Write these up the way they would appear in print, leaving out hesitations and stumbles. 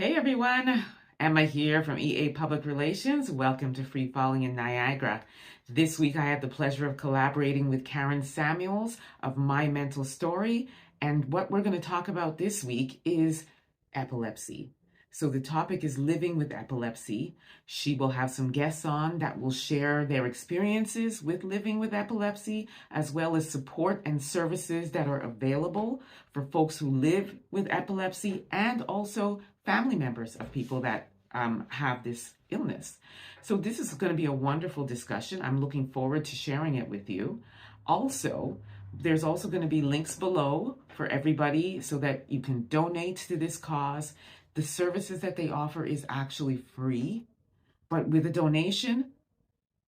Hey everyone, Emma here from EA Public Relations. Welcome to Free Falling in Niagara. This week I had the pleasure of collaborating with Karen Samuels of My Mental Story, and what we're going to talk about this week is epilepsy. So the topic is living with epilepsy. She will have some guests on that will share their experiences with living with epilepsy, as well as support and services that are available for folks who live with epilepsy and also family members of people that have this illness. So this is going to be a wonderful discussion. I'm looking forward to sharing it with you. Also, there's also going to be links below for everybody so that you can donate to this cause. The services that they offer is actually free, but with a donation,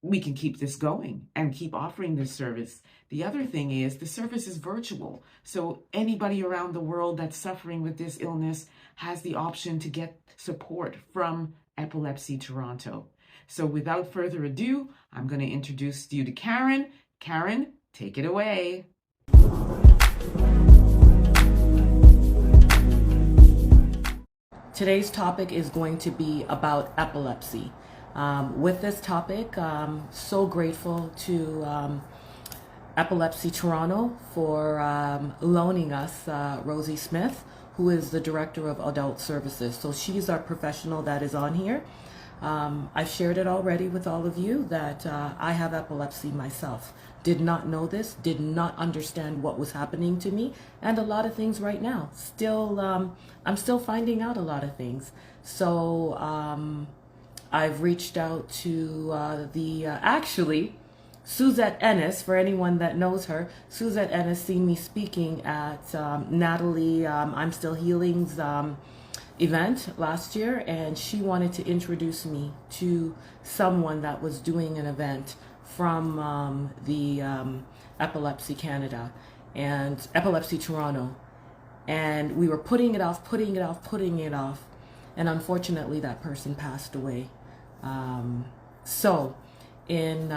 we can keep this going and keep offering this service. The other thing is the service is virtual. So anybody around the world that's suffering with this illness has the option to get support from Epilepsy Toronto. So without further ado, I'm going to introduce you to Karen. Karen, take it away. Today's topic is going to be about epilepsy. With this topic, I'm so grateful to Epilepsy Toronto for loaning us Rosie Smith, who is the Director of Adult Services. So she's our professional that is on here. I've shared it already with all of you that I have epilepsy myself. Did not know this, did not understand what was happening to me, and a lot of things right now. I'm still finding out a lot of things. So I've reached out to actually, Suzette Ennis, for anyone that knows her. Suzette Ennis seen me speaking at Natalie I'm Still Healing's event last year, and she wanted to introduce me to someone that was doing an event from the Epilepsy Canada and Epilepsy Toronto, and we were putting it off, and unfortunately that person passed away. So in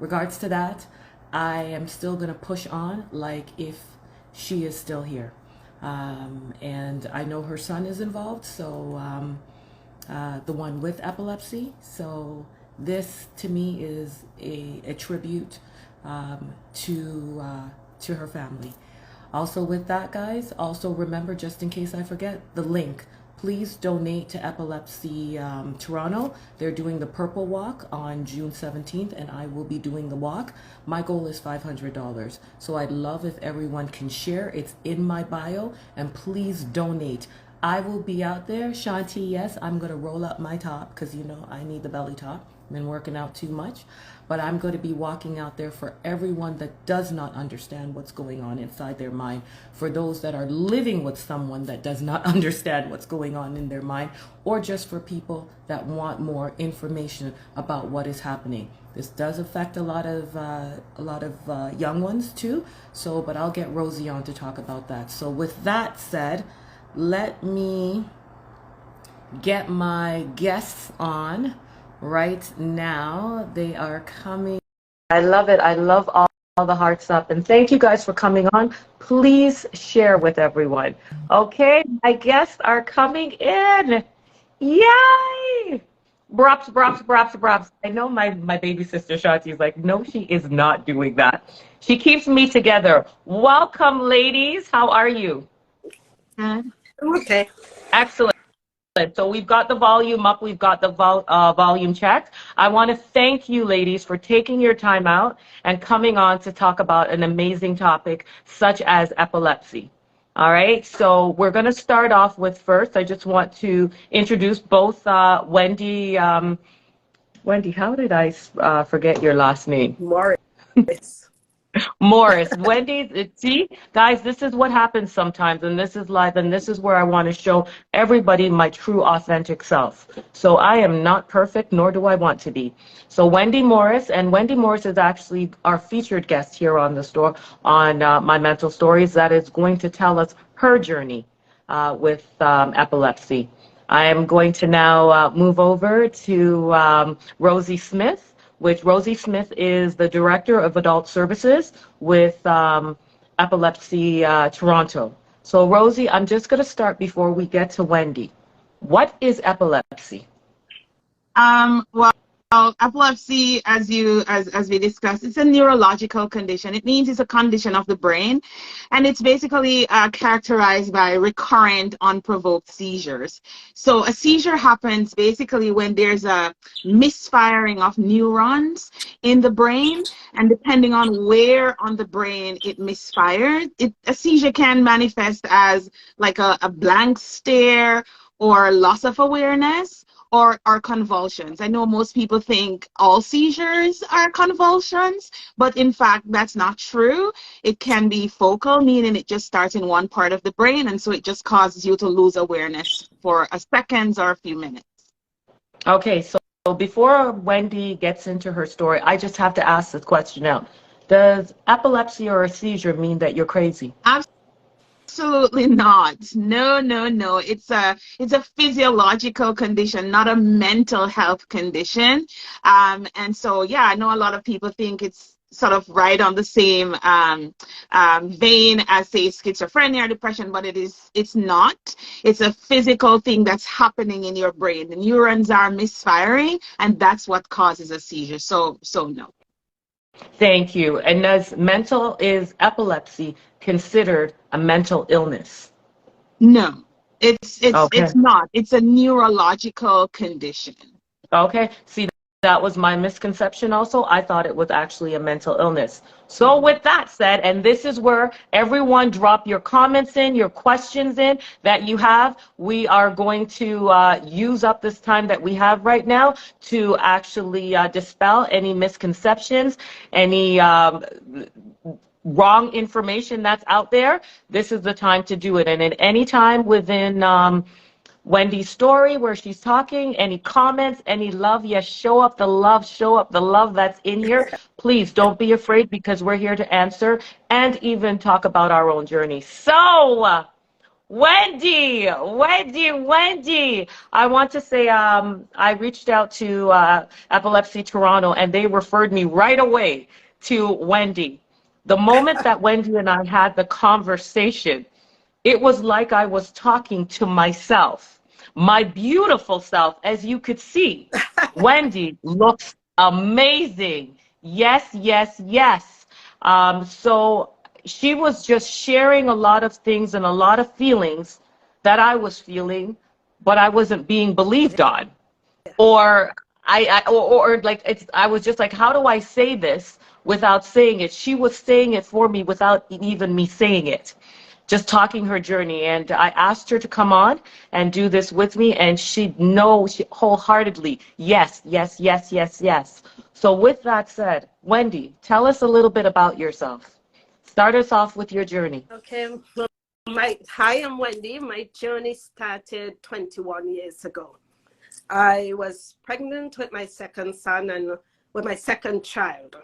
regards to that, I am still going to push on like if she is still here. And I know her son is involved, so the one with epilepsy. So this to me is a tribute to her family. Also with that, guys, also remember, just in case I forget, the link. Please donate to Epilepsy Toronto. They're doing the Purple Walk on June 17th, and I will be doing the walk. My goal is $500. So I'd love if everyone can share. It's in my bio, and please donate. I will be out there. Shanti, yes, I'm going to roll up my top because, you know, I need the belly top. I've been working out too much. But I'm going to be walking out there for everyone that does not understand what's going on inside their mind, for those that are living with someone that does not understand what's going on in their mind, or just for people that want more information about what is happening. This does affect a lot of young ones too. So, but I'll get Rosie on to talk about that. So with that said, let me get my guests on right now. They are coming. I love it. I love all the hearts up. And thank you guys for coming on. Please share with everyone. Okay, my guests are coming in. Yay! Brops, brops, brops, brops. I know my baby sister Shanti is like, no, she is not doing that. She keeps me together. Welcome, ladies. How are you? Okay. Excellent. So we've got the volume up, we've got the volume checked. I want to thank you, ladies, for taking your time out and coming on to talk about an amazing topic such as epilepsy. All right, so we're going to start off with first, I just want to introduce both Wendy. Wendy, how did I forget your last name? Morris. Morris. Wendy, see, guys, this is what happens sometimes, and this is live, and this is where I want to show everybody my true, authentic self. So I am not perfect, nor do I want to be. So Wendy Morris, and Wendy Morris is actually our featured guest here on the store, on My Mental Stories, that is going to tell us her journey with epilepsy. I am going to now move over to Rosie Smith, which Rosie Smith is the Director of Adult Services with Epilepsy Toronto. So Rosie, I'm just going to start before we get to Wendy. What is epilepsy? Well, epilepsy, as we discussed, it's a neurological condition. It means it's a condition of the brain, and it's basically characterized by recurrent, unprovoked seizures. So a seizure happens basically when there's a misfiring of neurons in the brain, and depending on where on the brain it misfired, a seizure can manifest as like a blank stare or loss of awareness or convulsions. I know most people think all seizures are convulsions, but in fact, that's not true. It can be focal, meaning it just starts in one part of the brain, and so it just causes you to lose awareness for a seconds or a few minutes. Okay, so before Wendy gets into her story, I just have to ask this question now. Does epilepsy or a seizure mean that you're crazy? Absolutely not. No, no, no. It's a physiological condition, not a mental health condition. And so yeah, I know a lot of people think it's sort of right on the same vein as say schizophrenia or depression, but it's not. It's a physical thing that's happening in your brain. The neurons are misfiring, and that's what causes a seizure. So no. Thank you. And is epilepsy considered a mental illness? No. It's Okay. it's not. It's a neurological condition. Okay. See, that was my misconception also. I thought it was actually a mental illness. So with that said, and this is where everyone drop your comments in, your questions in that you have. We are going to use up this time that we have right now to actually dispel any misconceptions, any wrong information that's out there. This is the time to do it. And at any time within Wendy's story where she's talking, any comments, any love, yes, show up the love that's in here. Please don't be afraid, because we're here to answer and even talk about our own journey. So, Wendy, I want to say I reached out to Epilepsy Toronto, and they referred me right away to Wendy. The moment that Wendy and I had the conversation, it was like I was talking to myself, my beautiful self. As you could see, Wendy looks amazing. Yes, yes, yes. So she was just sharing a lot of things and a lot of feelings that I was feeling, but I wasn't being believed on. Or or like I was just like, how do I say this without saying it? She was saying it for me without even me saying it, just talking her journey. And I asked her to come on and do this with me, and she wholeheartedly, yes, yes, yes, yes, yes. So with that said, Wendy, tell us a little bit about yourself. Start us off with your journey. Okay. Well, hi, I'm Wendy. My journey started 21 years ago. I was pregnant with my second son and with my second child,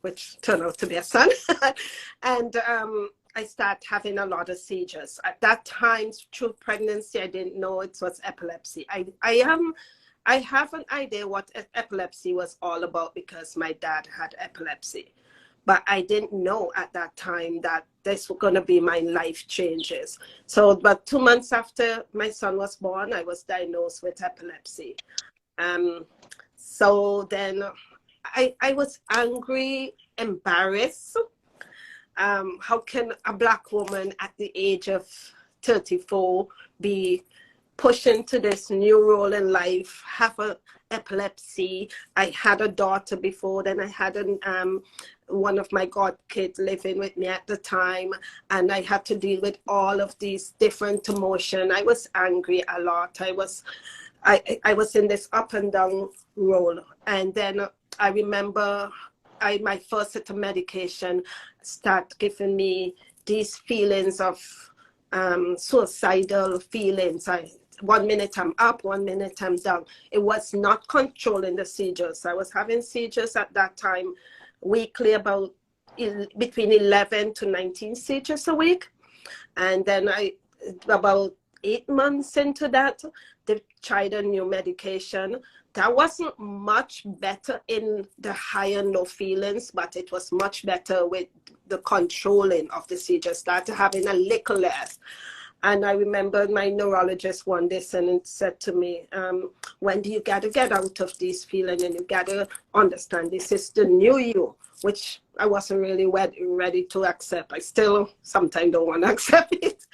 which turned out to be a son. And I started having a lot of seizures. At that time, through pregnancy, I didn't know it was epilepsy. I have an idea what epilepsy was all about because my dad had epilepsy. But I didn't know at that time that this was going to be my life changes. So, but 2 months after my son was born, I was diagnosed with epilepsy. So then I was angry, embarrassed. How can a Black woman at the age of 34 be pushed into this new role in life, have epilepsy? I had a daughter before, then I had one of my godkids living with me at the time, and I had to deal with all of these different emotions. I was angry a lot. I was in this up and down role. And then I remember my first set of medication start giving me these feelings of suicidal feelings. 1 minute I'm up, 1 minute I'm down. It was not controlling the seizures. I was having seizures at that time weekly, about between 11 to 19 seizures a week. And then about 8 months into that, they tried a new medication. That wasn't much better in the higher low feelings, but it was much better with the controlling of the seizures. Started having a little less. And I remember my neurologist one day said to me, Wendy, you got to get out of these feelings and you got to understand this is the new you, which I wasn't really ready to accept. I still sometimes don't want to accept it.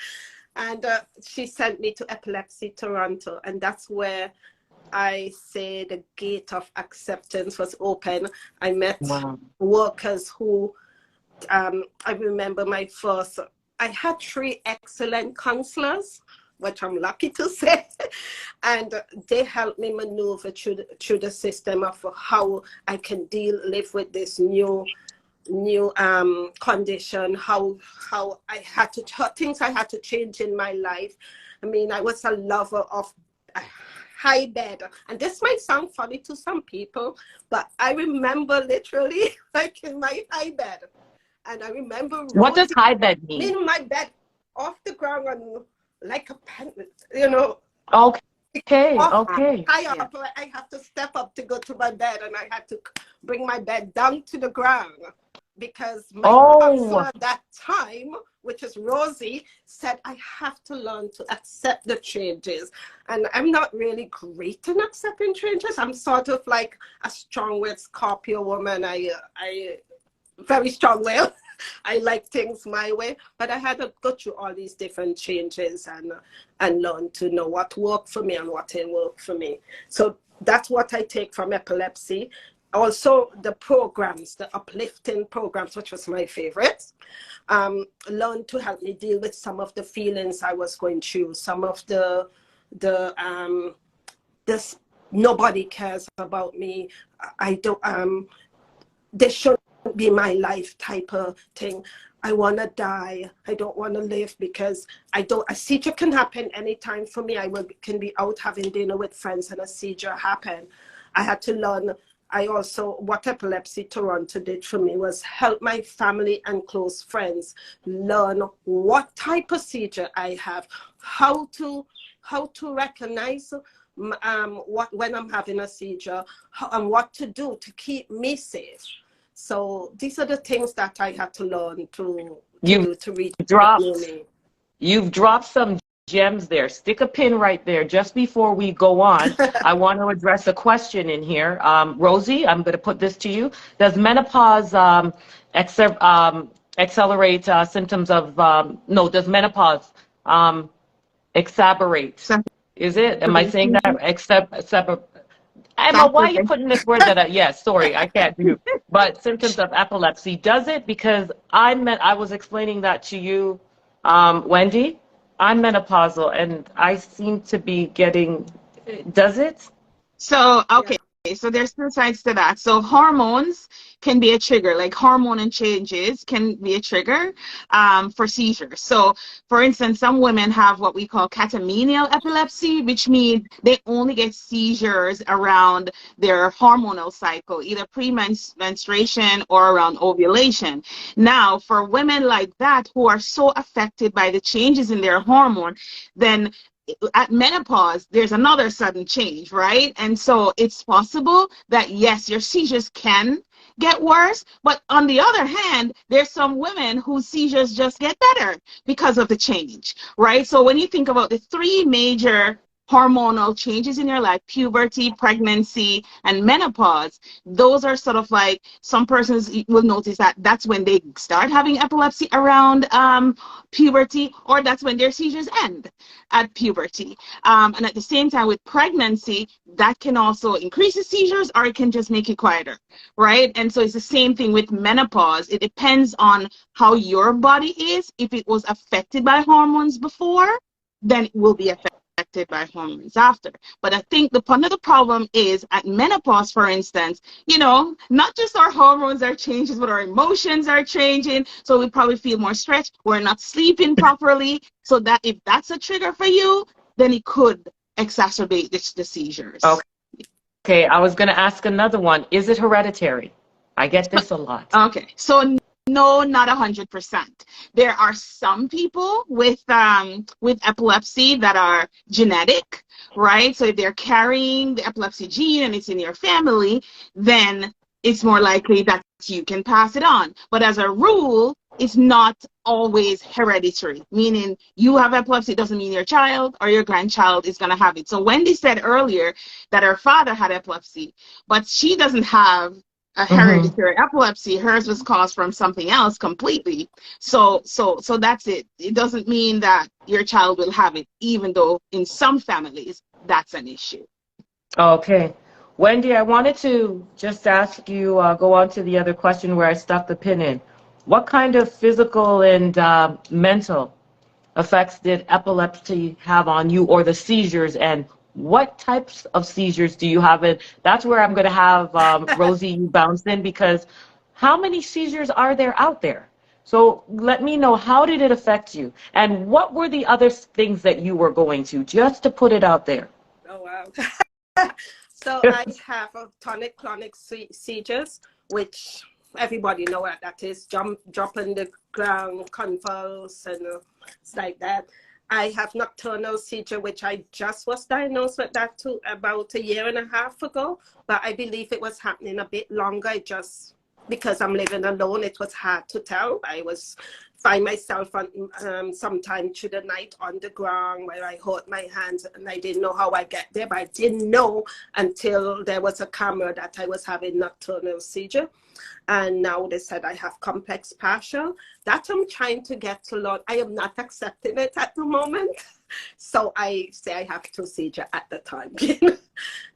And she sent me to Epilepsy Toronto, and that's where I say the gate of acceptance was open. I met workers who, I remember I had 3 excellent counselors, which I'm lucky to say, and they helped me maneuver through the system of how I can live with this new condition, how I had to, things I had to change in my life. I mean, I was a lover of high bed, and this might sound funny to some people, but I remember literally like in my high bed, and I remember what does high bed mean? In my bed off the ground and like a pen, you know. Okay. High up, I have to step up to go to my bed, and I had to bring my bed down to the ground because my counselor at that time, which is Rosie, said I have to learn to accept the changes. And I'm not really great in accepting changes. I'm sort of like a strong-willed Scorpio woman. I very strong-willed. I like things my way, but I had to go through all these different changes and learn to know what worked for me and what didn't work for me. So that's what I take from epilepsy. Also, the programs, the uplifting programs, which was my favorite, learned to help me deal with some of the feelings I was going through, some of this nobody cares about me. I don't, they shouldn't be my life type of thing. I want to die. I don't want to live because a seizure can happen anytime for me. Can be out having dinner with friends and a seizure happen. I had to learn. What Epilepsy Toronto did for me was help my family and close friends learn what type of seizure I have, how to recognize when I'm having a seizure, and what to do to keep me safe. So these are the things that I had to learn to reach me. You've dropped some gems there. Stick a pin right there. Just before we go on, I want to address a question in here. Rosie, I'm going to put this to you. Does menopause accelerate symptoms of, does menopause exacerbate? Is it? Am I saying that? Emma, why are you putting this word that yes, sorry, I can't do. But symptoms of epilepsy, does it? Because I was explaining that to you, Wendy. I'm menopausal and I seem to be getting, does it? So, okay. So there's 2 sides to that. So hormones can be a trigger, like hormonal changes can be a trigger for seizures. So for instance, some women have what we call catamenial epilepsy, which means they only get seizures around their hormonal cycle, either pre-menstruation or around ovulation. Now, for women like that who are so affected by the changes in their hormone, then at menopause, there's another sudden change, right? And so it's possible that, yes, your seizures can get worse, but on the other hand, there's some women whose seizures just get better because of the change, right? So when you think about the 3 major hormonal changes in your life, puberty, pregnancy, and menopause, those are sort of like, some persons will notice that that's when they start having epilepsy around puberty, or that's when their seizures end at puberty. And at the same time with pregnancy, that can also increase the seizures or it can just make it quieter, right? And so it's the same thing with menopause. It depends on how your body is. If it was affected by hormones before, then it will be affected by hormones after. But I think part of the problem is at menopause, for instance, not just our hormones are changing, but our emotions are changing. So we probably feel more stressed. We're not sleeping properly. So that if that's a trigger for you, then it could exacerbate the seizures. Okay, I was going to ask another one. Is it hereditary? I get this a lot. Okay, so no, not 100%. There are some people with epilepsy that are genetic, right? So if they're carrying the epilepsy gene and it's in your family, then it's more likely that you can pass it on. But as a rule, it's not always hereditary, meaning you have epilepsy doesn't mean your child or your grandchild is going to have it. So Wendy said earlier that her father had epilepsy, but she doesn't have a hereditary epilepsy. Hers was caused from something else completely. So that's it. It doesn't mean that your child will have it, even though in some families that's an issue. Okay. Wendy, I wanted to just ask you, go on to the other question where I stuck the pin in. What kind of physical and mental effects did epilepsy have on you, or the seizures, and what types of seizures do you have? And that's where I'm going to have Rosie bounce in, because how many seizures are there out there? So let me know, how did it affect you? And what were the other things that you were going to, just to put it out there? Oh, wow. So I have a tonic-clonic seizures, which everybody know what that is. Drop on the ground, convulse, and it's like that. I have nocturnal seizure, which I just was diagnosed with that too about a year and a half ago. But I believe it was happening a bit longer. Because I'm living alone, it was hard to tell. I find myself on sometime through the night on the ground where I hurt my hands, and I didn't know how I get there, but I didn't know until there was a camera that I was having nocturnal seizure. And now they said I have complex partial. That I'm trying to get to learn. I am not accepting it at the moment. So I say I have 2 seizures at the time.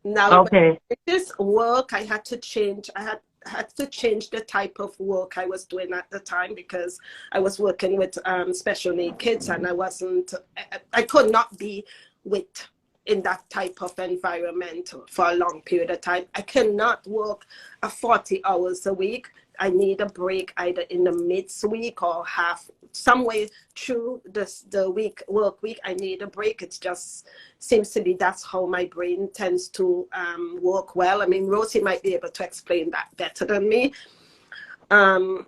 Now, Okay. with this work, I had to change. I had to change the type of work I was doing at the time, because I was working with special need kids, and I could not be in that type of environment for a long period of time. I cannot work 40 hours a week. I need a break either in the mid-week or some way through the work week. I need a break. It just seems to be that's how my brain tends to work well. I mean, Rosie might be able to explain that better than me. I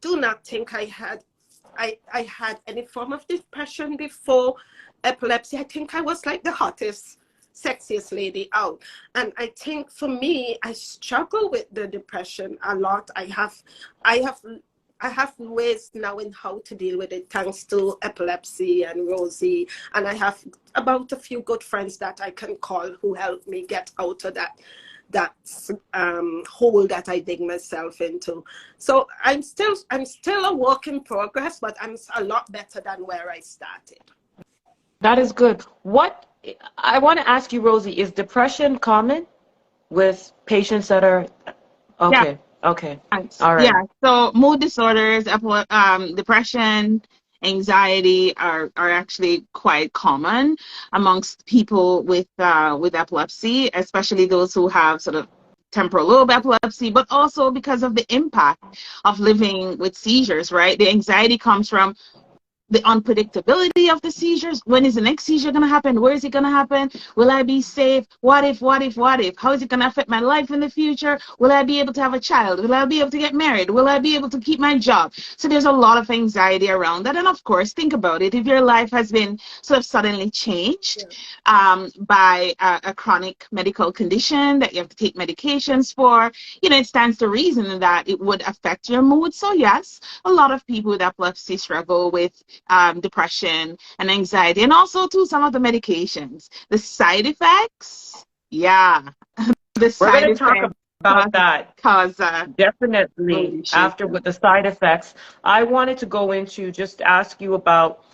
do not think I had any form of depression before epilepsy. I think I was like the hottest, sexiest lady out. And I think for me, I struggle with the depression a lot. I have ways now in how to deal with it, thanks to epilepsy and Rosie. And I have about a few good friends that I can call who help me get out of that hole that I dig myself into. So I'm still a work in progress, but I'm a lot better than where I started. That is good. What I want to ask you, Rosie, is depression common with patients that are okay? Yeah. Okay. All right. Yeah. So mood disorders, depression, anxiety are actually quite common amongst people with epilepsy, especially those who have sort of temporal lobe epilepsy, but also because of the impact of living with seizures, right? The anxiety comes from the unpredictability of the seizures. When is the next seizure going to happen? Where is it going to happen? Will I be safe? What if? How is it going to affect my life in the future? Will I be able to have a child? Will I be able to get married? Will I be able to keep my job? So there's a lot of anxiety around that. And of course, think about it. If your life has been sort of suddenly changed by a chronic medical condition that you have to take medications for, it stands to reason that it would affect your mood. So yes, a lot of people with epilepsy struggle with depression and anxiety, and also too some of the medications. The side effects, the side We're going to talk about that definitely after with the side effects. I wanted to go into just ask you about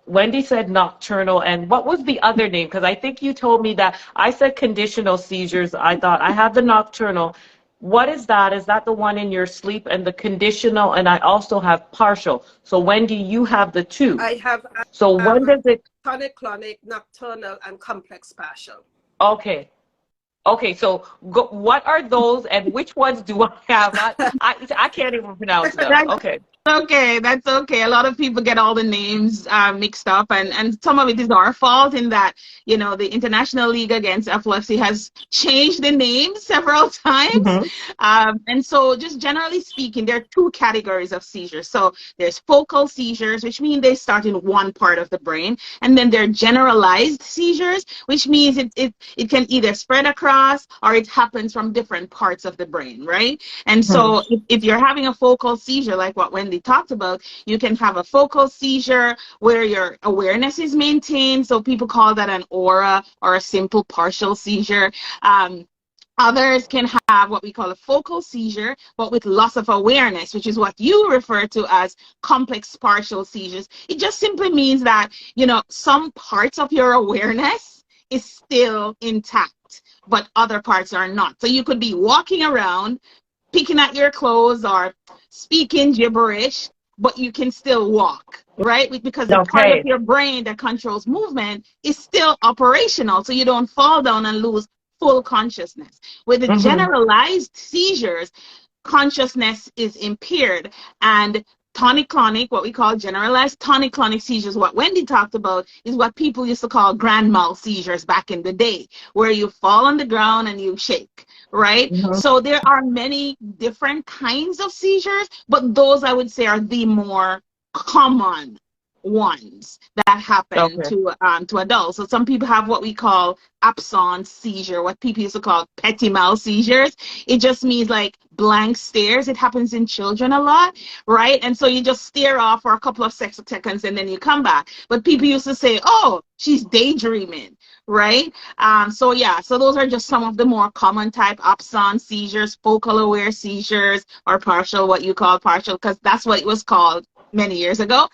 Wendy said nocturnal, and what was the other name? Because I think you told me that I said conditional seizures. I thought I had the nocturnal. What is that? Is that the one in your sleep? And the conditional, and I also have partial. So Wendy, you have the 2. I have so when does it tonic-clonic, nocturnal, and complex partial. Okay. So what are those, and which ones do I have? I can't even pronounce them. Okay. okay. That's okay. A lot of people get all the names mixed up, and some of it is our fault in that, the International League Against Epilepsy has changed the name several times. Mm-hmm. And so, just generally speaking, there are two categories of seizures. So, there's focal seizures, which mean they start in one part of the brain, and then there are generalized seizures, which means it can either spread across or it happens from different parts of the brain, right? And so if you're having a focal seizure, like what Wendy talked about, you can have a focal seizure where your awareness is maintained. So people call that an aura or a simple partial seizure. Others can have what we call a focal seizure, but with loss of awareness, which is what you refer to as complex partial seizures. It just simply means that, some parts of your awareness is still intact, but other parts are not. So you could be walking around, picking at your clothes or speaking gibberish, but you can still walk, right? Because the part of Okay. your brain that controls movement is still operational, so you don't fall down and lose full consciousness. With the Mm-hmm. generalized seizures, consciousness is impaired, and tonic-clonic, what we call generalized tonic-clonic seizures, what Wendy talked about, is what people used to call grand mal seizures back in the day, where you fall on the ground and you shake, right? Mm-hmm. So there are many different kinds of seizures, but those I would say are the more common ones that happen Okay. to adults. So some people have what we call absence seizure, what people used to call petit mal seizures. It just means like blank stares. It happens in children a lot, right? And so you just stare off for a couple of seconds and then you come back. But people used to say, "Oh, she's daydreaming," right? So yeah, so those are just some of the more common type absence seizures, focal aware seizures, or partial, what you call partial, because that's what it was called many years ago,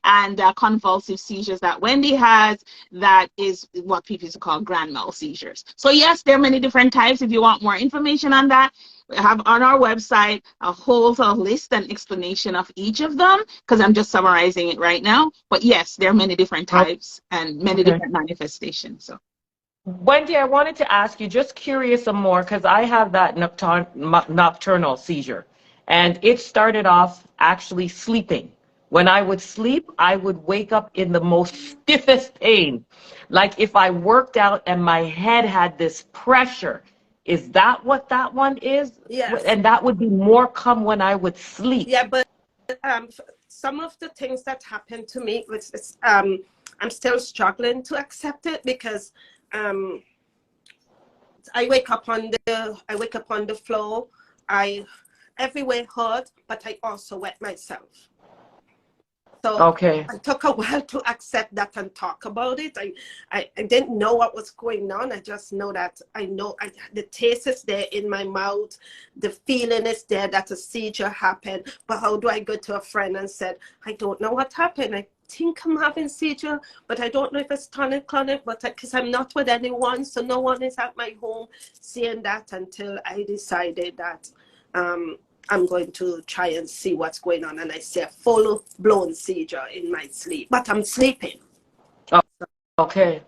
and convulsive seizures that Wendy has, that is what people used to call grand mal seizures. So yes, there are many different types. If you want more information on that, we have on our website a whole sort of list and explanation of each of them, because I'm just summarizing it right now. But yes, there are many different types and many Okay. different manifestations. So Wendy, I wanted to ask you, just curious some more, because I have that nocturnal seizure, and it started off actually sleeping. When I would sleep, I would wake up in the most stiffest pain, like if I worked out and my head had this pressure. Is that what that one is? Yes. And that would be more come when I would sleep. Yeah, but some of the things that happened to me was I'm still struggling to accept it, because I wake up on the floor. I everywhere hurt, but I also wet myself. So Okay. I took a while to accept that and talk about it. I didn't know what was going on. I just know that the taste is there in my mouth. The feeling is there that a seizure happened. But how do I go to a friend and said, "I don't know what happened. I think I'm having seizure, but I don't know if it's tonic-clonic, but because I'm not with anyone, so no one is at my home seeing that," until I decided that I'm going to try and see what's going on. And I see a full-blown seizure in my sleep, but I'm sleeping. Oh, okay.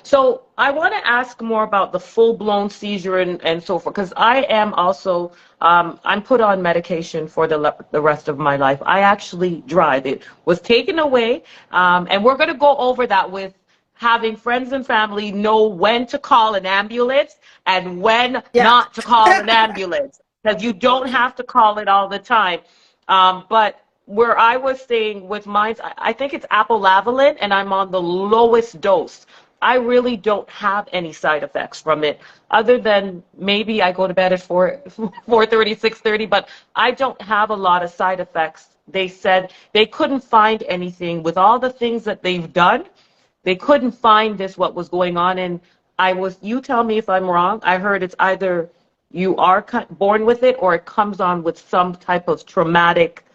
So I want to ask more about the full-blown seizure and so forth, because I am also, I'm put on medication for the rest of my life. I actually drive. It was taken away, and we're going to go over that with having friends and family know when to call an ambulance and when Yeah. not to call an ambulance, because you don't Okay. have to call it all the time. But where I was staying with mine, I think it's apolavalent, and I'm on the lowest dose. I really don't have any side effects from it, other than maybe I go to bed at 4:30, 6:30, but I don't have a lot of side effects. They said they couldn't find anything with all the things that they've done. They couldn't find this, what was going on. And you tell me if I'm wrong. I heard it's either you are born with it or it comes on with some type of traumatic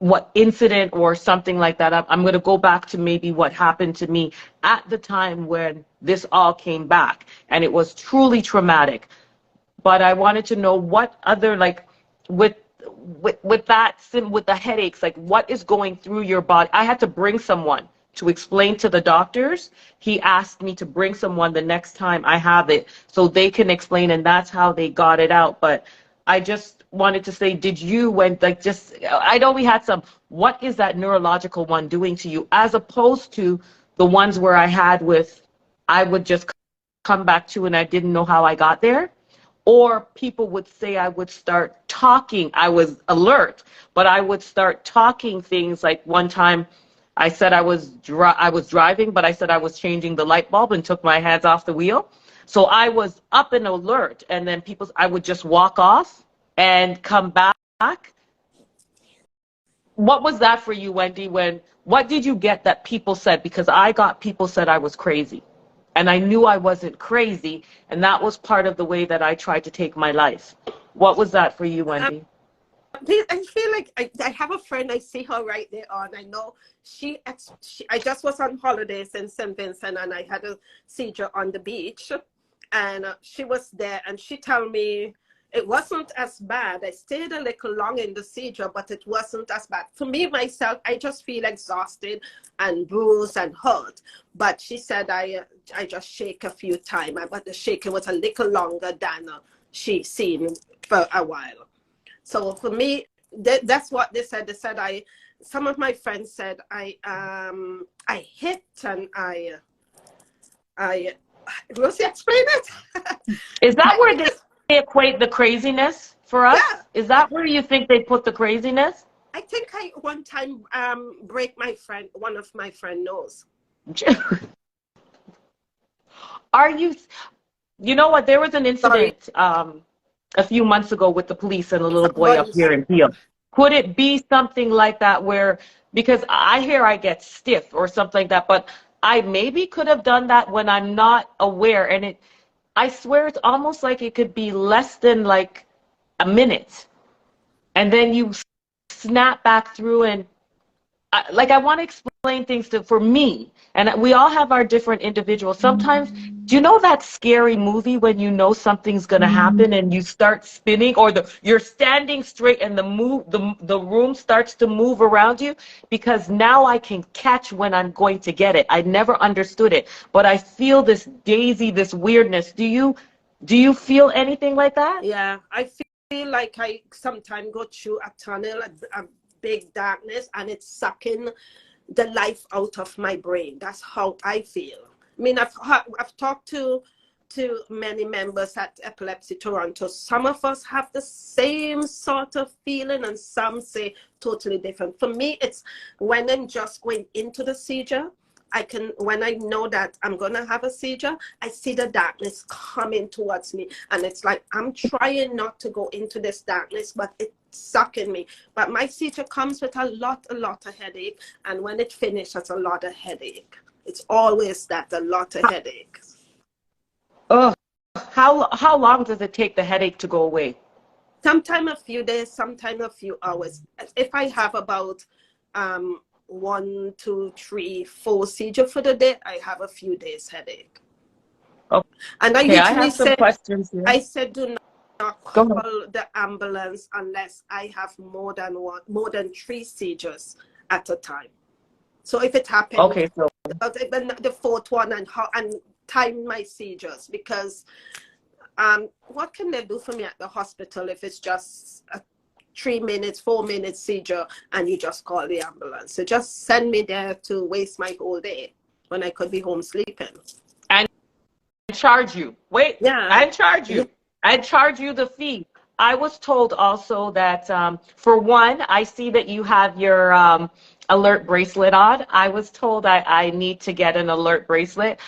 what incident or something like that. I'm going to go back to maybe what happened to me at the time when this all came back, and it was truly traumatic. But I wanted to know what other, like, with with the headaches, like what is going through your body. I had to bring someone to explain to the doctors. He asked me to bring someone the next time I have it so they can explain, and that's how they got it out. But I just wanted to say, did you, when, like, just, I know we had some, what is that neurological one doing to you, as opposed to the ones where I had with, I would just come back to and I didn't know how I got there. Or people would say I would start talking. I was alert, but I would start talking things. Like one time I said I was driving, but I said I was changing the light bulb and took my hands off the wheel. So I was up and alert, and then I would just walk off and come back. What was that for you, Wendy? What did you get that people said? Because I got people said I was crazy. And I knew I wasn't crazy, and that was part of the way that I tried to take my life. What was that for you, Wendy? I feel like I have a friend, I see her right there on. I know I just was on holidays in St. Vincent, and I had a seizure on the beach. And she was there, and she told me it wasn't as bad. I stayed a little long in the seizure, but it wasn't as bad. For me, myself, I just feel exhausted and bruised and hurt. But she said I just shake a few times, but the shaking was a little longer than she seen for a while. So for me, that's what they said. They said some of my friends said I hit and I Rosie, explain it. Is that where they equate the craziness for us? Yeah. Is that where you think they put the craziness? I think I one time break one of my friend nose. Are you know what? There was an incident a few months ago with the police and a little boy up here in Peel. Could it be something like that where, because I hear I get stiff or something like that, but I maybe could have done that when I'm not aware, and I swear it's almost like it could be less than like a minute, and then you snap back through, and I want to explain things for me, and we all have our different individuals. Sometimes, do you know that scary movie when you know something's going to happen and you start spinning, or you're standing straight and the room starts to move around you? Because now I can catch when I'm going to get it. I never understood it, but I feel this daisy, this weirdness. Do you feel anything like that? Yeah, I feel like I sometimes go through a tunnel, a big darkness, and it's sucking the life out of my brain. That's how I feel. I mean, I've talked to many members at Epilepsy Toronto. Some of us have the same sort of feeling, and some say totally different. For me, it's when I'm just going into the seizure. When I know that I'm gonna have a seizure, I see the darkness coming towards me, and it's like I'm trying not to go into this darkness, but it's sucking me. But my seizure comes with a lot of headache, and when it finishes, a lot of headache. It's always that, a lot of headache. Oh, how long does it take the headache to go away? Sometimes a few days, sometimes a few hours. If I have about 1, 2, 3, 4 seizure for the day, I have a few days headache. Okay. And I have some questions here. I said do not call the ambulance unless I have more than 3 seizures at a time. So if it happens, okay, so the 4th one, and time my seizures, because what can they do for me at the hospital if it's just a 3 minutes, 4 minutes seizure, and you just call the ambulance? So just send me there to waste my whole day when I could be home sleeping. And charge you. Wait, yeah, and charge you. And charge you the fee. I was told also that, for one, I see that you have your alert bracelet on. I was told I need to get an alert bracelet.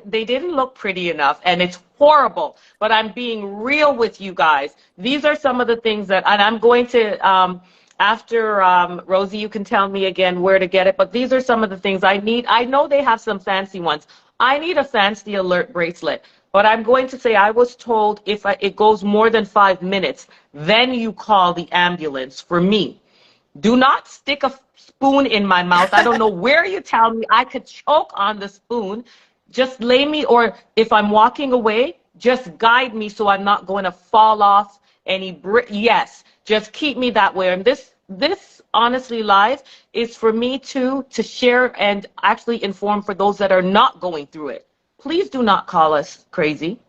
They didn't look pretty enough, and it's horrible, but I'm being real with you guys. These are some of the things that, and I'm going to, after Rosie, you can tell me again where to get it, but these are some of the things I need. I know they have some fancy ones. I need a fancy alert bracelet. But I'm going to say I was told if it goes more than 5 minutes, then you call the ambulance for me. Do not stick a spoon in my mouth. I don't know where you tell me I could choke on the spoon. Just lay me, or if I'm walking away, just guide me so I'm not going to fall off any yes, just keep me that way. And this honestly live is for me to share and actually inform for those that are not going through it. Please do not call us crazy.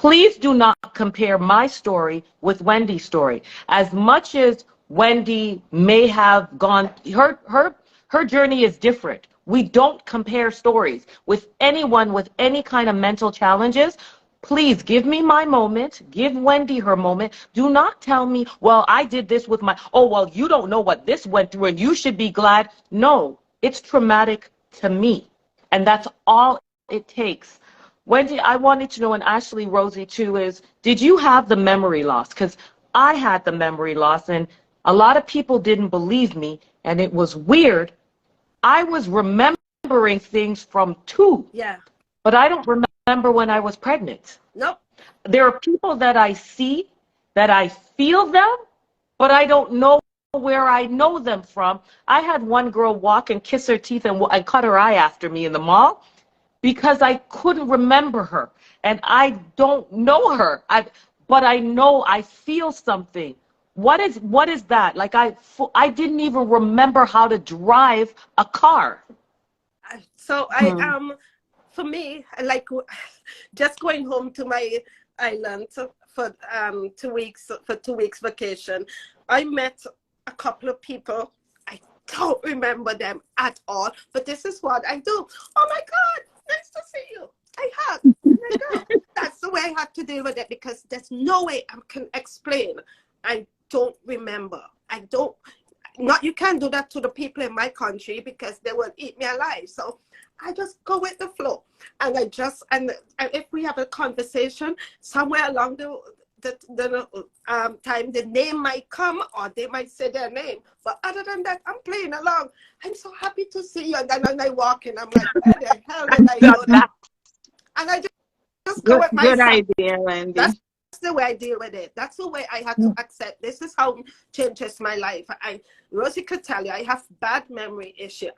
Please do not compare my story with Wendy's story. As much as Wendy may have gone, her journey is different. We don't compare stories with anyone with any kind of mental challenges. Please give me my moment. Give Wendy her moment. Do not tell me, well, I did this with my, oh, well, you don't know what this went through and you should be glad. No, it's traumatic to me. And that's all it takes. Wendy, I wanted to know, and Ashley, Rosie too, is did you have the memory loss? Because I had the memory loss and a lot of people didn't believe me and it was weird. I was remembering things from 2. Yeah. But I don't remember when I was pregnant. Nope. There are people that I see, that I feel them, but I don't know where I know them from. I had one girl walk and kiss her teeth and cut her eye after me in the mall because I couldn't remember her. And I don't know her, but I know I feel something. What is that? Like I didn't even remember how to drive a car. So for me, I like just going home to my island for 2 weeks, for 2 weeks vacation. I met a couple of people. I don't remember them at all, but this is what I do. Oh my God, nice to see you. I hug. That's the way I have to deal with it because there's no way I can explain. I don't remember. You can't do that to the people in my country because they will eat me alive. So I just go with the flow. And if we have a conversation somewhere along the time, the name might come or they might say their name. But other than that, I'm playing along. I'm so happy to see you. And then when I walk in, I'm like, where the hell did I know that? And I just go with myself. Good idea, Wendy. That's the way I deal with it. That's the way I had to accept. This is how it changes my life. Rosie could tell you, I have bad memory issue.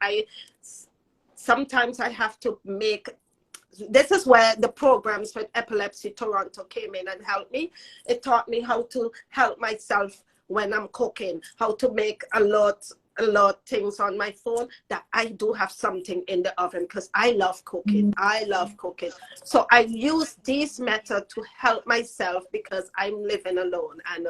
Sometimes I have to make, this is where the programs with Epilepsy Toronto came in and helped me. It taught me how to help myself when I'm cooking, how to make a lot things on my phone that I do have something in the oven because I love cooking. I love cooking. So I use this method to help myself because I'm living alone and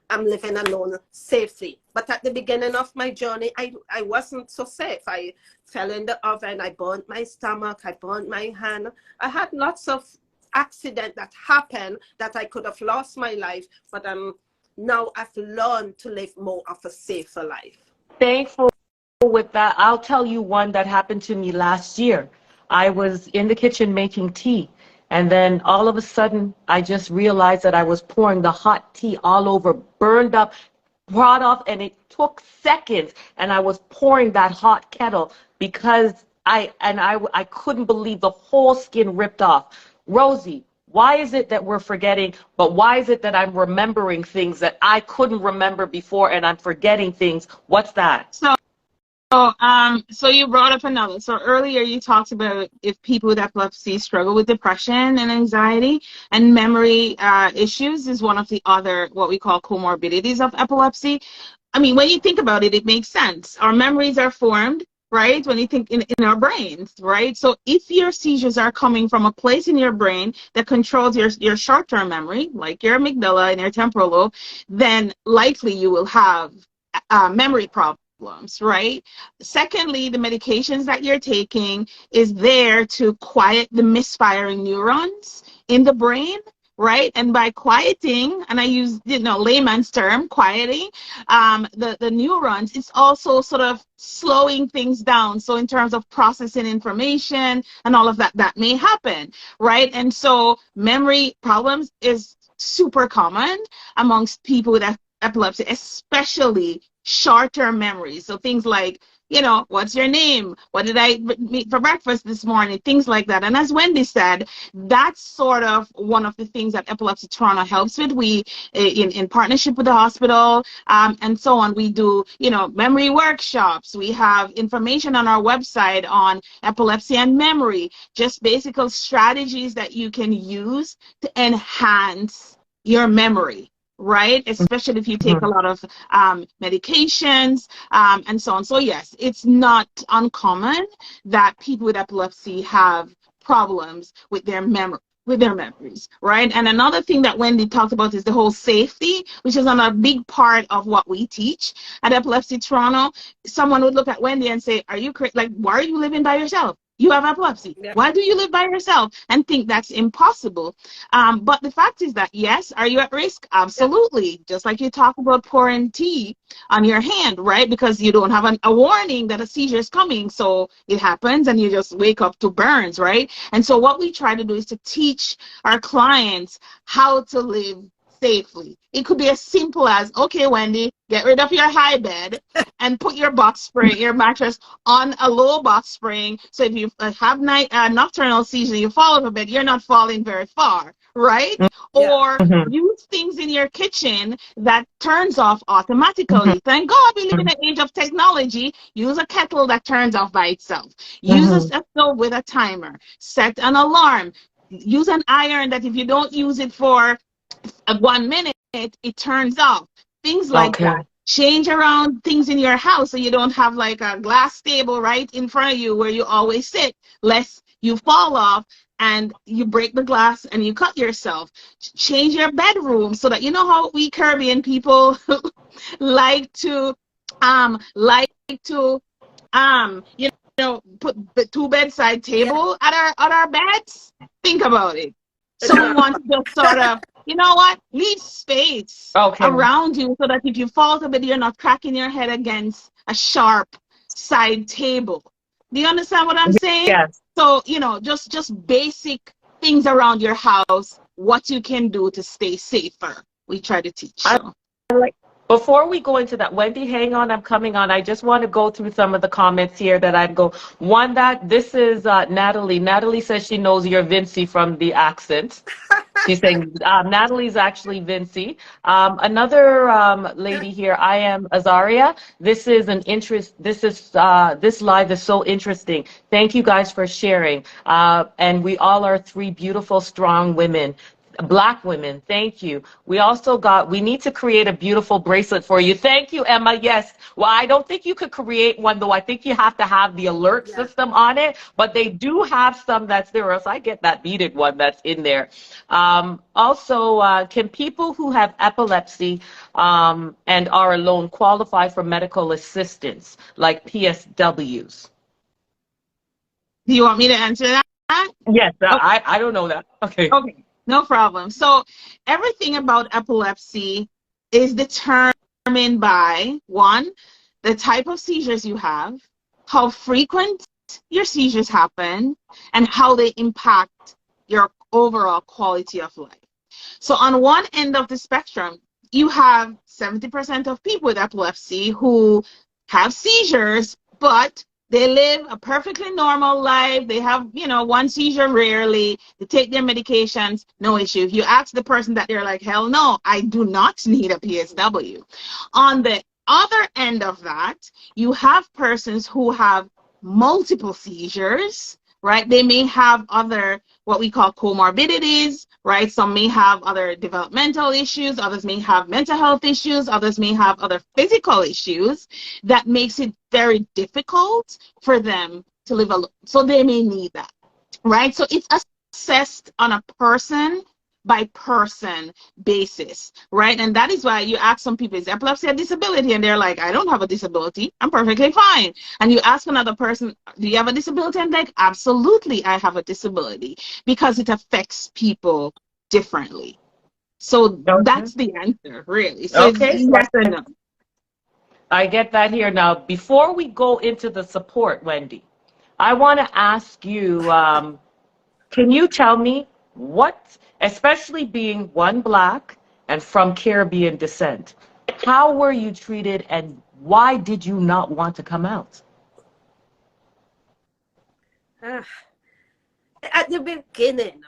I'm living alone safely. But at the beginning of my journey, I wasn't so safe. I fell in the oven. I burnt my stomach. I burnt my hand. I had lots of accidents that happened that I could have lost my life. But now I've learned to live more of a safer life. Thankful with that. I'll tell you one that happened to me last year. I was in the kitchen making tea, and then all of a sudden I just realized that I was pouring the hot tea all over, burned up, brought off, and it took seconds, and I was pouring that hot kettle because I couldn't believe the whole skin ripped off. Rosie, why is it that we're forgetting, but why is it that I'm remembering things that I couldn't remember before and I'm forgetting things? What's that? So you brought up another. So earlier you talked about if people with epilepsy struggle with depression and anxiety, and memory issues is one of the other, what we call comorbidities of epilepsy. I mean, when you think about it, it makes sense. Our memories are formed, right, when you think in our brains, right? So if your seizures are coming from a place in your brain that controls your short-term memory, like your amygdala and your temporal lobe, then likely you will have memory problems, right? Secondly, the medications that you're taking is there to quiet the misfiring neurons in the brain, right? And by quieting, and I use, layman's term, quieting the neurons, it's also sort of slowing things down. So in terms of processing information and all of that, that may happen, right? And so memory problems is super common amongst people with epilepsy, especially short-term memories. So things like, what's your name? What did I eat for breakfast this morning? Things like that. And as Wendy said, that's sort of one of the things that Epilepsy Toronto helps with. We, in partnership with the hospital and so on, we do, memory workshops. We have information on our website on epilepsy and memory, just basic strategies that you can use to enhance your memory, right? Especially if you take a lot of medications and so on. So yes, it's not uncommon that people with epilepsy have problems with their with their memories, right? And another thing that Wendy talked about is the whole safety, which is another big part of what we teach at Epilepsy Toronto. Someone would look at Wendy and say, are you crazy? Like, why are you living by yourself? You have epilepsy. Yeah. Why do you live by yourself? And think that's impossible. But the fact is that, yes, are you at risk? Absolutely. Yeah. Just like you talk about pouring tea on your hand, right? Because you don't have a warning that a seizure is coming. So it happens and you just wake up to burns, right? And so what we try to do is to teach our clients how to live safely. It could be as simple as, okay, Wendy, get rid of your high bed and put your box spring, your mattress on a low box spring. So if you have nocturnal seizure, you fall off a bed, you're not falling very far, right? Yeah. Or use things in your kitchen that turns off automatically. Thank God we live in an age of technology. Use a kettle that turns off by itself. Use a stove with a timer. Set an alarm. Use an iron that if you don't use it for 1 minute, it turns off. Things like that. Change around things in your house so you don't have like a glass table right in front of you where you always sit, lest you fall off and you break the glass and you cut yourself. Change your bedroom so that, you know how we Caribbean people like to you know, put the 2 bedside table at our beds. Think about it. So we want to just sort of, you know what, leave space around you so that if you fall to bed, you're not cracking your head against a sharp side table. Do you understand what I'm saying? Yes. So, you know, just basic things around your house, what you can do to stay safer. We try to teach. So. Before we go into that, Wendy, hang on, I'm coming on. I just want to go through some of the comments here that I'd go. One, that this is Natalie. Natalie says she knows you're Vincy from the accent. She's saying Natalie's actually Vincy. Another lady here, I am Azaria. This is an interest. This live is so interesting. Thank you guys for sharing. And we all are 3 beautiful, strong women. Black women, thank you. We need to create a beautiful bracelet for you. Thank you, Emma. Yes. Well, I don't think you could create one, though. I think you have to have the alert system on it, but they do have some that's there. Else I get that beaded one that's in there. Also, can people who have epilepsy and are alone qualify for medical assistance, like PSWs? Do you want me to answer that? Yes, okay. I don't know that. Okay. No problem. So everything about epilepsy is determined by, 1, the type of seizures you have, how frequent your seizures happen, and how they impact your overall quality of life. So on one end of the spectrum, you have 70% of people with epilepsy who have seizures, but they live a perfectly normal life. They have, you know, 1 seizure rarely. They take their medications, no issue. If you ask the person that, they're like, hell no, I do not need a PSW. On the other end of that, you have persons who have multiple seizures, right? They may have other, what we call comorbidities, right? Some may have other developmental issues, others may have mental health issues, others may have other physical issues that makes it very difficult for them to live alone. So they may need that, right? So it's assessed on a person by person basis, right? And that is why you ask some people, is epilepsy a disability? And they're like, I don't have a disability. I'm perfectly fine. And you ask another person, do you have a disability? And they're like, absolutely, I have a disability, because it affects people differently. So that's the answer, really. So it's yes or no. I get that here. Now, before we go into the support, Wendy, I want to ask you, can you tell me what, especially being 1 Black and from Caribbean descent, how were you treated and why did you not want to come out? At the beginning,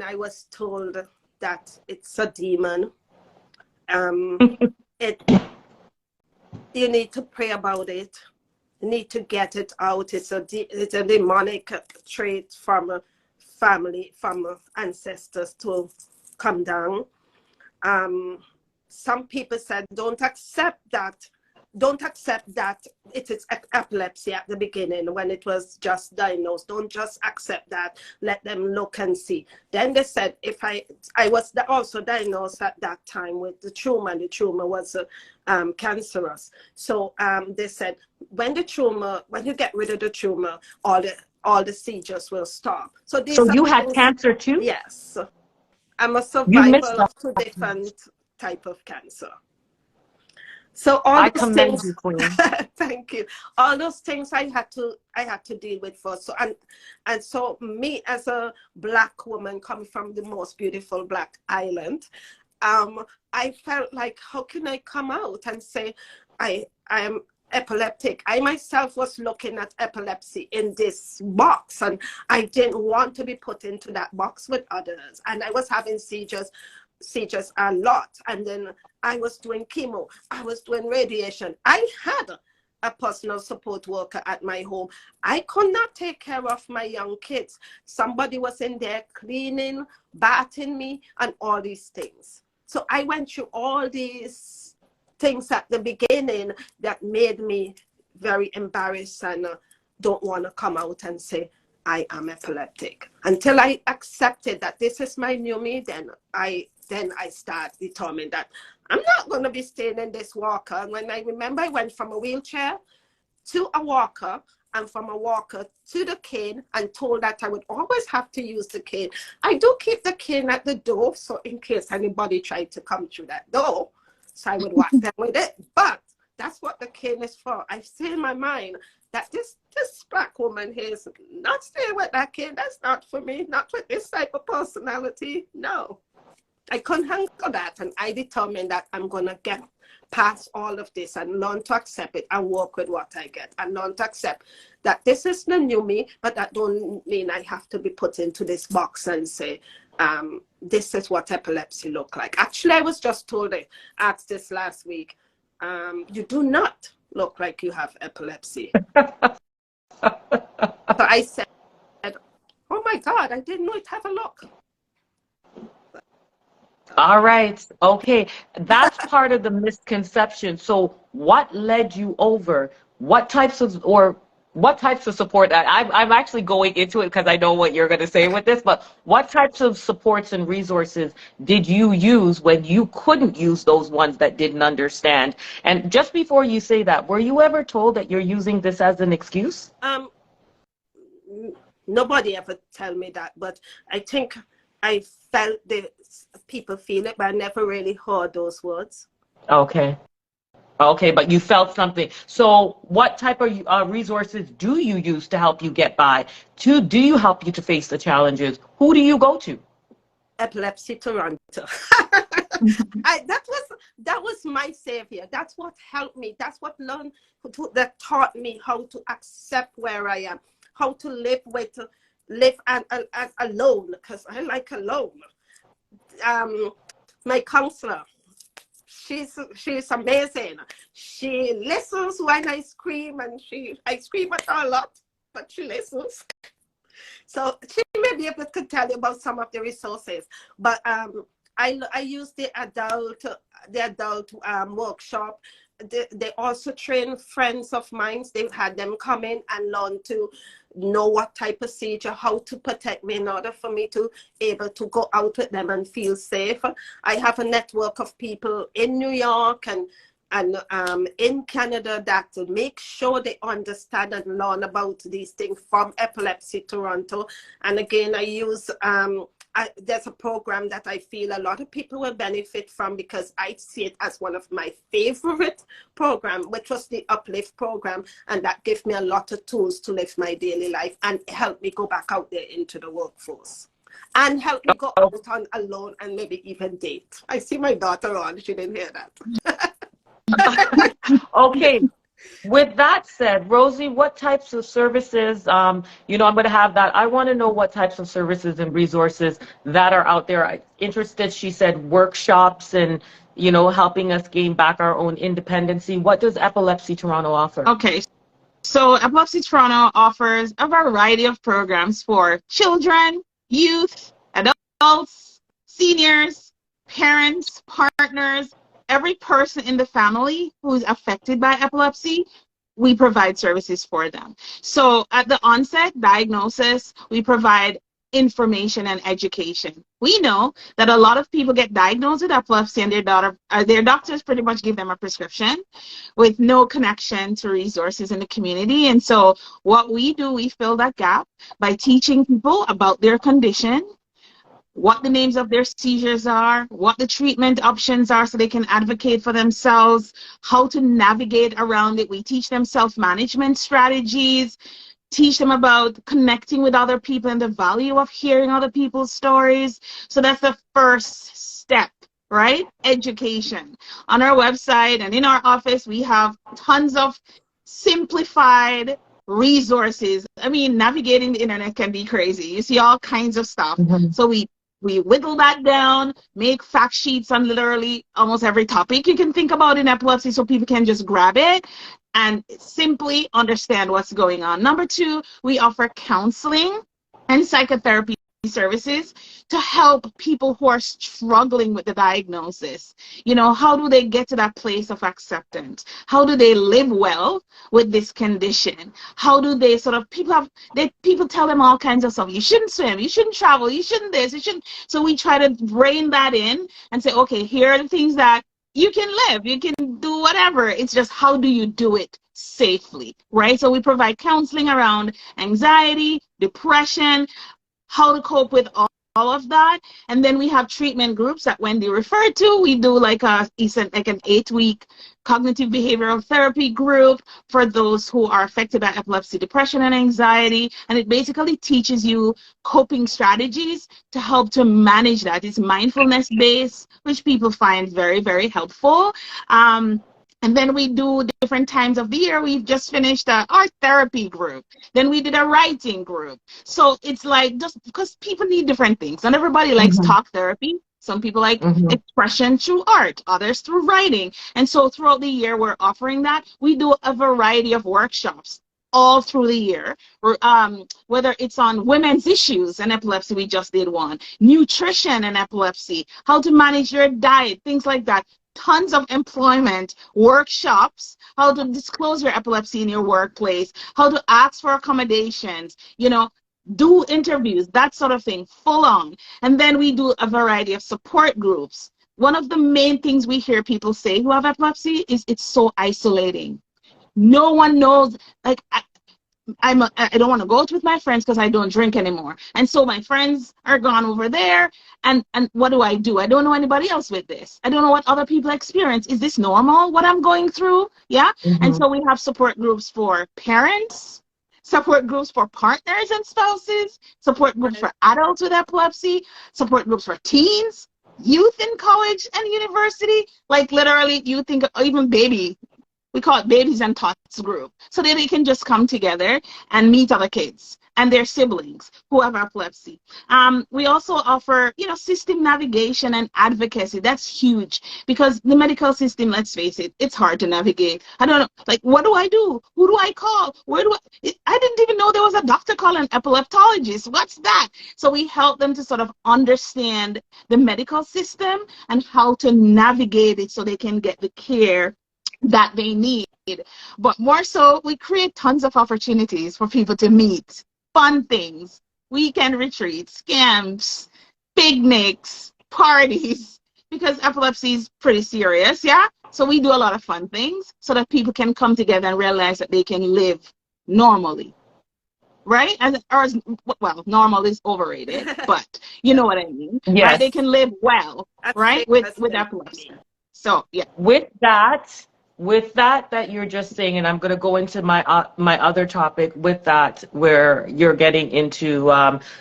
I was told that it's a demon. You need to pray about it. You need to get it out. It's a demonic trait from family, from ancestors to come down. Some people said, don't accept that don't accept that it is epilepsy at the beginning when it was just diagnosed. Don't just accept that. Let them look and see. Then they said, if I was also diagnosed at that time with the tumor, and the tumor was cancerous. So they said, when you get rid of the tumor, all the seizures will stop. So you had cancer too? Yes. I'm a You missed survivor of 2 different type of cancer. So I commend you, Queen. thank you. All those things I had to deal with first. So and so me as a Black woman coming from the most beautiful Black island, I felt like, how can I come out and say I am epileptic? I myself was looking at epilepsy in this box, and I didn't want to be put into that box with others. And I was having seizures a lot, and then I was doing chemo, I was doing radiation. I had a personal support worker at my home. I could not take care of my young kids. Somebody was in there cleaning, bathing me, and all these things. So I went through all these things at the beginning that made me very embarrassed and don't want to come out and say I am epileptic. Until I accepted that this is my new me, then I start determined that I'm not going to be staying in this walker. And when I remember, I went from a wheelchair to a walker, and from a walker to the cane, and told that I would always have to use the cane. I do keep the cane at the door, so in case anybody tried to come through that door, so I would whack them with it. But that's what the cane is for. I say in my mind that this Black woman here is not staying with that cane. That's not for me, not with this type of personality. No. I couldn't handle that, and I determined that I'm going to get past all of this and learn to accept it and work with what I get, and learn to accept that this is the new me, but that don't mean I have to be put into this box and say, this is what epilepsy look like. Actually, I was just told, I asked this last week, you do not look like you have epilepsy. So I said, oh my God, I didn't know it have a look. All right. Okay. That's part of the misconception. So what led you over? What types of support that I'm actually going into it because I know what you're going to say with this, but what types of supports and resources did you use when you couldn't use those ones that didn't understand? And just before you say that, were you ever told that you're using this as an excuse? Nobody ever tell me that, but I think I felt the people feel it, but I never really heard those words. Okay. Okay, but you felt something. So what type of resources do you use to help you get by? Do you help you to face the challenges? Who do you go to? Epilepsy Toronto. That was my savior. That's what helped me. That's what that taught me how to accept where I am, how to live alone, because I like alone. My counselor, she's amazing. She listens when I scream, and I scream at her a lot, but she listens. So she may be able to tell you about some of the resources. But I use the adult workshop. They also train friends of mine. They've had them come in and learn to know what type of seizure, how to protect me in order for me to able to go out with them and feel safe. I have a network of people in New York and in Canada that make sure they understand and learn about these things from Epilepsy Toronto. And again, I use there's a program that I feel a lot of people will benefit from, because I see it as one of my favorite programs, which was the Uplift program, and that gave me a lot of tools to live my daily life and help me go back out there into the workforce and help me go out on alone and maybe even date. I see my daughter on, she didn't hear that. Okay. With that said, Rosie, what types of services, I'm going to have that. I want to know what types of services and resources that are out there. I'm interested, she said, workshops and, helping us gain back our own independency. What does Epilepsy Toronto offer? Okay, so Epilepsy Toronto offers a variety of programs for children, youth, adults, seniors, parents, partners, every person in the family who's affected by epilepsy, we provide services for them. So at the onset, diagnosis, we provide information and education. We know that a lot of people get diagnosed with epilepsy and their doctors pretty much give them a prescription with no connection to resources in the community. And so what we do, we fill that gap by teaching people about their condition, what the names of their seizures are, what the treatment options are so they can advocate for themselves, how to navigate around it. We teach them self-management strategies, teach them about connecting with other people and the value of hearing other people's stories. So that's the first step, right? Education. On our website and in our office, we have tons of simplified resources. I mean, navigating the internet can be crazy. You see all kinds of stuff. So we whittle that down, make fact sheets on literally almost every topic you can think about in epilepsy so people can just grab it and simply understand what's going on. Number two, we offer counseling and psychotherapy services to help people who are struggling with the diagnosis. You know, how do they get to that place of acceptance? How do they live well with this condition? How do they sort of, people tell them all kinds of stuff. You shouldn't swim, you shouldn't travel, you shouldn't this, you shouldn't. So we try to rein that in and say, okay, here are the things that you can live, you can do whatever. It's just how do you do it safely, right? So we provide counseling around anxiety, depression, how to cope with all of that. And then we have treatment groups that Wendy referred to. We do like an 8-week cognitive behavioral therapy group for those who are affected by epilepsy, depression, and anxiety. And it basically teaches you coping strategies to help to manage that. It's mindfulness based, which people find very, very helpful. And then we do different times of the year. We've just finished our therapy group. Then we did a writing group. So it's like, just because people need different things. Not everybody likes talk therapy. Some people like expression through art, others through writing. And so throughout the year, we're offering that. We do a variety of workshops all through the year, whether it's on women's issues and epilepsy, we just did one, nutrition and epilepsy, how to manage your diet, things like that. Tons of employment workshops, how to disclose your epilepsy in your workplace, how to ask for accommodations, you know, do interviews, that sort of thing, full on. And then we do a variety of support groups. One of the main things we hear people say who have epilepsy is it's so isolating. No one knows, like, I don't want to go out with my friends because I don't drink anymore. And so my friends are gone over there. And what do? I don't know anybody else with this. I don't know what other people experience. Is this normal, what I'm going through? Yeah. And so we have support groups for parents, support groups for partners and spouses, support groups for adults with epilepsy, support groups for teens, youth in college and university. Like literally, you think even baby. We call it Babies and Tots group, so that they can just come together and meet other kids and their siblings who have epilepsy. We also offer, you know, system navigation and advocacy. That's huge because the medical system, let's face it, it's hard to navigate. I don't know, like, what do I do? Who do I call? Where do I didn't even know there was a doctor called an epileptologist. What's that? So we help them to sort of understand the medical system and how to navigate it so they can get the care that they need. But more so, we create tons of opportunities for people to meet, fun things, weekend retreats, camps, picnics, parties, because epilepsy is pretty serious, yeah? So we do a lot of fun things so that people can come together and realize that they can live normally, right? Well, normal is overrated, but you know what I mean, Yes. right? They can live well, right, with epilepsy. So, yeah. With that you're just saying, and I'm going to go into my other topic with that, where you're getting into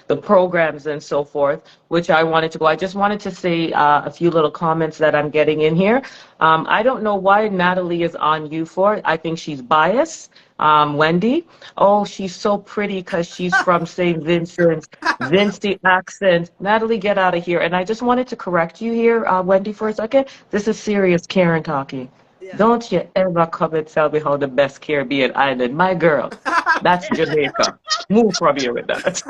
the programs and so forth, which I wanted to go. I just wanted to say a few little comments that I'm getting in here. I don't know why Natalie is on you for it. I think she's biased. Wendy, oh, she's so pretty because she's from St. Vincent, Vincy accent. Natalie, get out of here. And I just wanted to correct you here, Wendy, for a second. This is serious Karen talking. Yeah. Don't you ever come and tell me how the best Caribbean island. My girl, that's Jamaica. Move from here with that.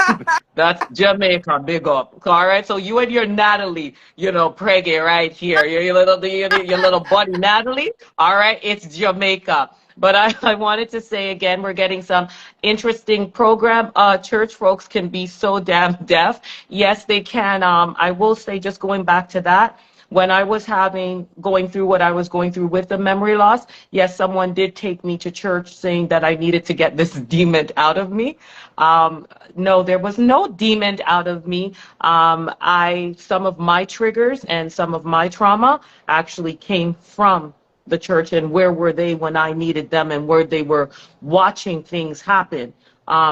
That's Jamaica, big up. All right, so you and your Natalie, preggy right here. Your little buddy Natalie. All right, it's Jamaica. But I wanted to say again, we're getting some interesting program. Church folks can be so damn deaf. Yes, they can. I will say, just going back to that, when I was going through what I was going through with the memory loss, yes, someone did take me to church saying that I needed to get this demon out of me. No, there was no demon out of me. Some of my triggers and some of my trauma actually came from the church, and where were they when I needed them, and where they were watching things happen.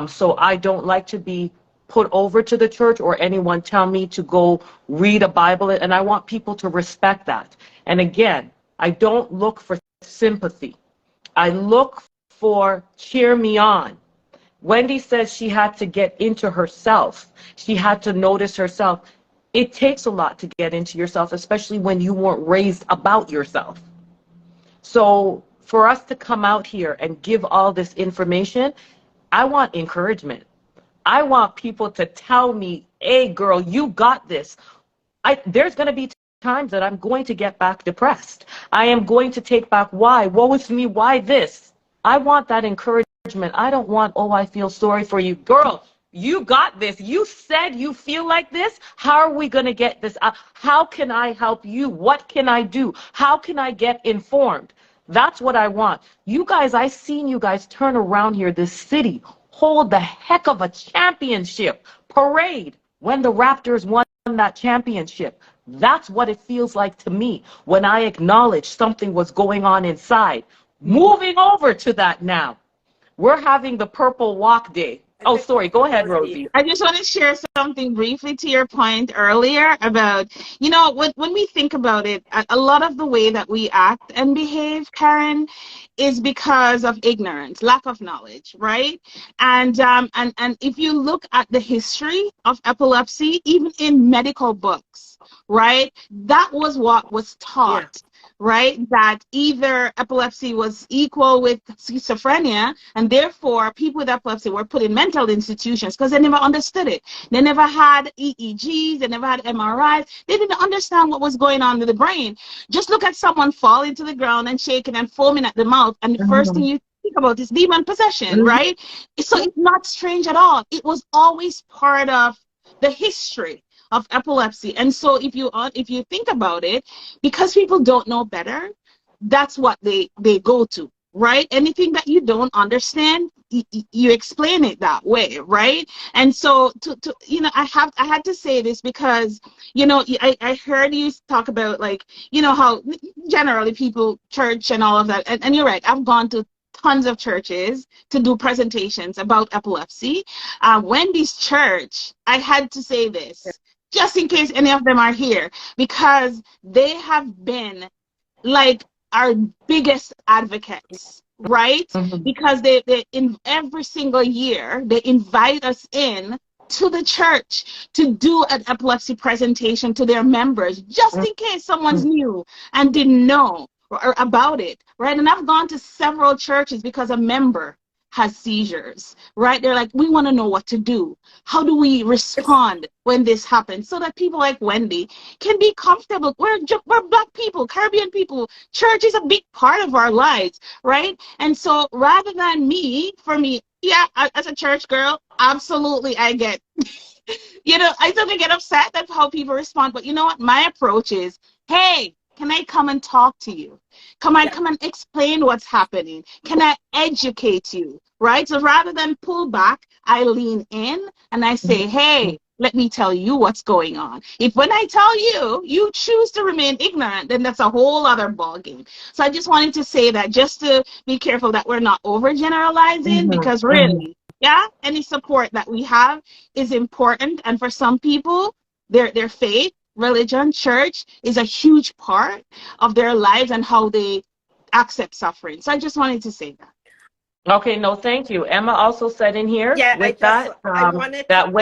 So I don't like to be put over to the church or anyone tell me to go read a Bible, and I want people to respect that. And again, I don't look for sympathy. I look for cheer me on. Wendy says she had to get into herself. She had to notice herself. It takes a lot to get into yourself, especially when you weren't raised about yourself. So for us to come out here and give all this information, I want encouragement. I want people to tell me, hey, girl, you got this. There's going to be times that I'm going to get back depressed. I am going to take back why. Woe is me, why this? I want that encouragement. I don't want, oh, I feel sorry for you. Girl, you got this. You said you feel like this. How are we going to get this out? How can I help you? What can I do? How can I get informed? That's what I want. You guys, I've seen you guys turn around here, this city, hold the heck of a championship parade when the Raptors won that championship. That's what it feels like to me when I acknowledge something was going on inside. Moving over to that now. We're having the Purple Walk Day. Oh, sorry. Go ahead, Rosie. I just want to share something briefly to your point earlier about, when we think about it, a lot of the way that we act and behave, Karen, is because of ignorance, lack of knowledge, right? And if you look at the history of epilepsy, even in medical books, right, that was what was taught. Yeah. Right, that either epilepsy was equal with schizophrenia, and therefore people with epilepsy were put in mental institutions because they never understood it. They never had EEGs, they never had MRIs, they didn't understand what was going on with the brain. Just look at someone falling to the ground and shaking and foaming at the mouth, and the first thing you think about is demon possession, right? So it's not strange at all. It was always part of the history of epilepsy. And so if you think about it, because people don't know better, that's what they go to, right? Anything that you don't understand, you explain it that way, right? And so I had to say this because I heard you talk about, like, how generally people, church and all of that, and you're right, I've gone to tons of churches to do presentations about epilepsy. Wendy's church, I had to say this just in case any of them are here, because they have been like our biggest advocates, right? Because they in every single year they invite us in to the church to do an epilepsy presentation to their members, just in case someone's new and didn't know about it, right? And I've gone to several churches because a member has seizures, right? They're like, we want to know what to do. How do we respond when this happens? So that people like Wendy can be comfortable. We're Black people, Caribbean people. Church is a big part of our lives, right? And so rather than for me, yeah, as a church girl, absolutely, I get, I don't get upset at how people respond. But you know what? My approach is, hey, can I come and talk to you? Come and explain what's happening? Can I educate you, right? So rather than pull back, I lean in and I say, hey, let me tell you what's going on. If when I tell you, you choose to remain ignorant, then that's a whole other ballgame. So I just wanted to say that, just to be careful that we're not overgeneralizing, because really, any support that we have is important. And for some people, their faith, religion, church is a huge part of their lives and how they accept suffering. So I just wanted to say that. Okay, no, thank you. Emma also said in here that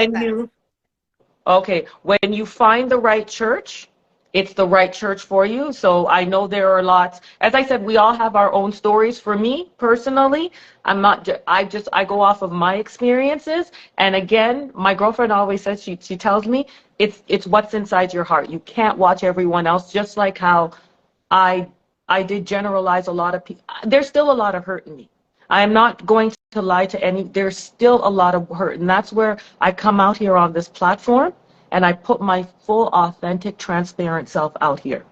when you find the right church, it's the right church for you. So I know there are lots. As I said, we all have our own stories. For me personally, I'm not. I go off of my experiences. And again, my girlfriend always says, she tells me it's what's inside your heart. You can't watch everyone else. Just like how I I did generalize a lot of people. There's still a lot of hurt in me. I am not going to lie to any. There's still a lot of hurt, and that's where I come out here on this platform and I put my full, authentic, transparent self out here.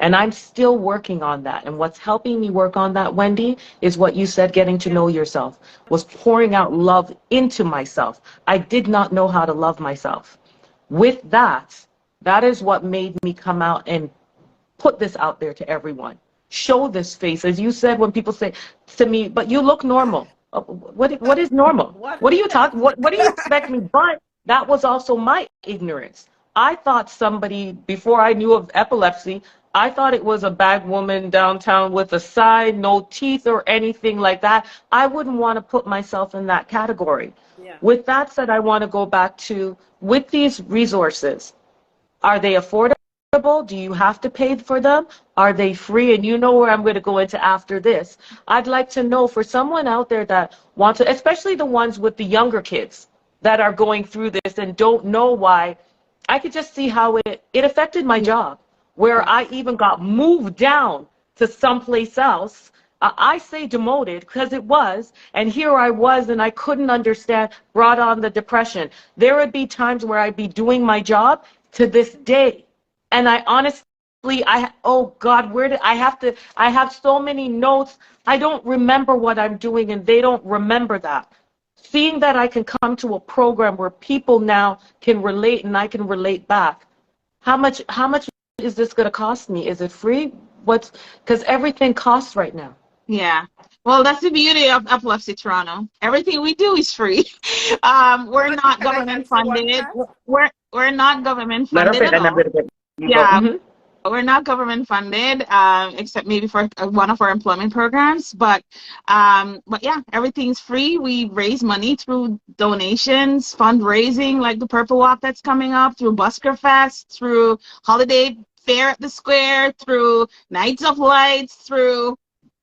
And I'm still working on that. And what's helping me work on that, Wendy, is what you said, getting to know yourself, was pouring out love into myself. I did not know how to love myself. With that, that is what made me come out and put this out there to everyone. Show this face. As you said, when people say to me, but you look normal. What is normal? What do you talk? What do you expect me? But that was also my ignorance. I thought somebody, before I knew of epilepsy, I thought it was a bad woman downtown with a sign, no teeth or anything like that. I wouldn't want to put myself in that category. Yeah. With that said, I want to go back to, with these resources, are they affordable? Do you have to pay for them? Are they free? And you know where I'm going to go into after this. I'd like to know, for someone out there that wants to, especially the ones with the younger kids that are going through this and don't know why, I could just see how it affected my job, where I even got moved down to someplace else. I say demoted because it was, and here I was, and I couldn't understand, brought on the depression. There would be times where I'd be doing my job to this day. And I honestly, oh God, where did I have so many notes. I don't remember what I'm doing, and they don't remember that. Seeing that I can come to a program where people now can relate and I can relate back. How much is this going to cost me? Is it free? Because everything costs right now. Yeah. Well, that's the beauty of Epilepsy Toronto. Everything we do is free. We're not government funded. We're not government funded at all. Yeah. We're not government funded, except maybe for one of our employment programs. But yeah, everything's free. We raise money through donations, fundraising, like the Purple Walk that's coming up, through Busker Fest, through Holiday Fair at the Square, through Nights of Lights, through,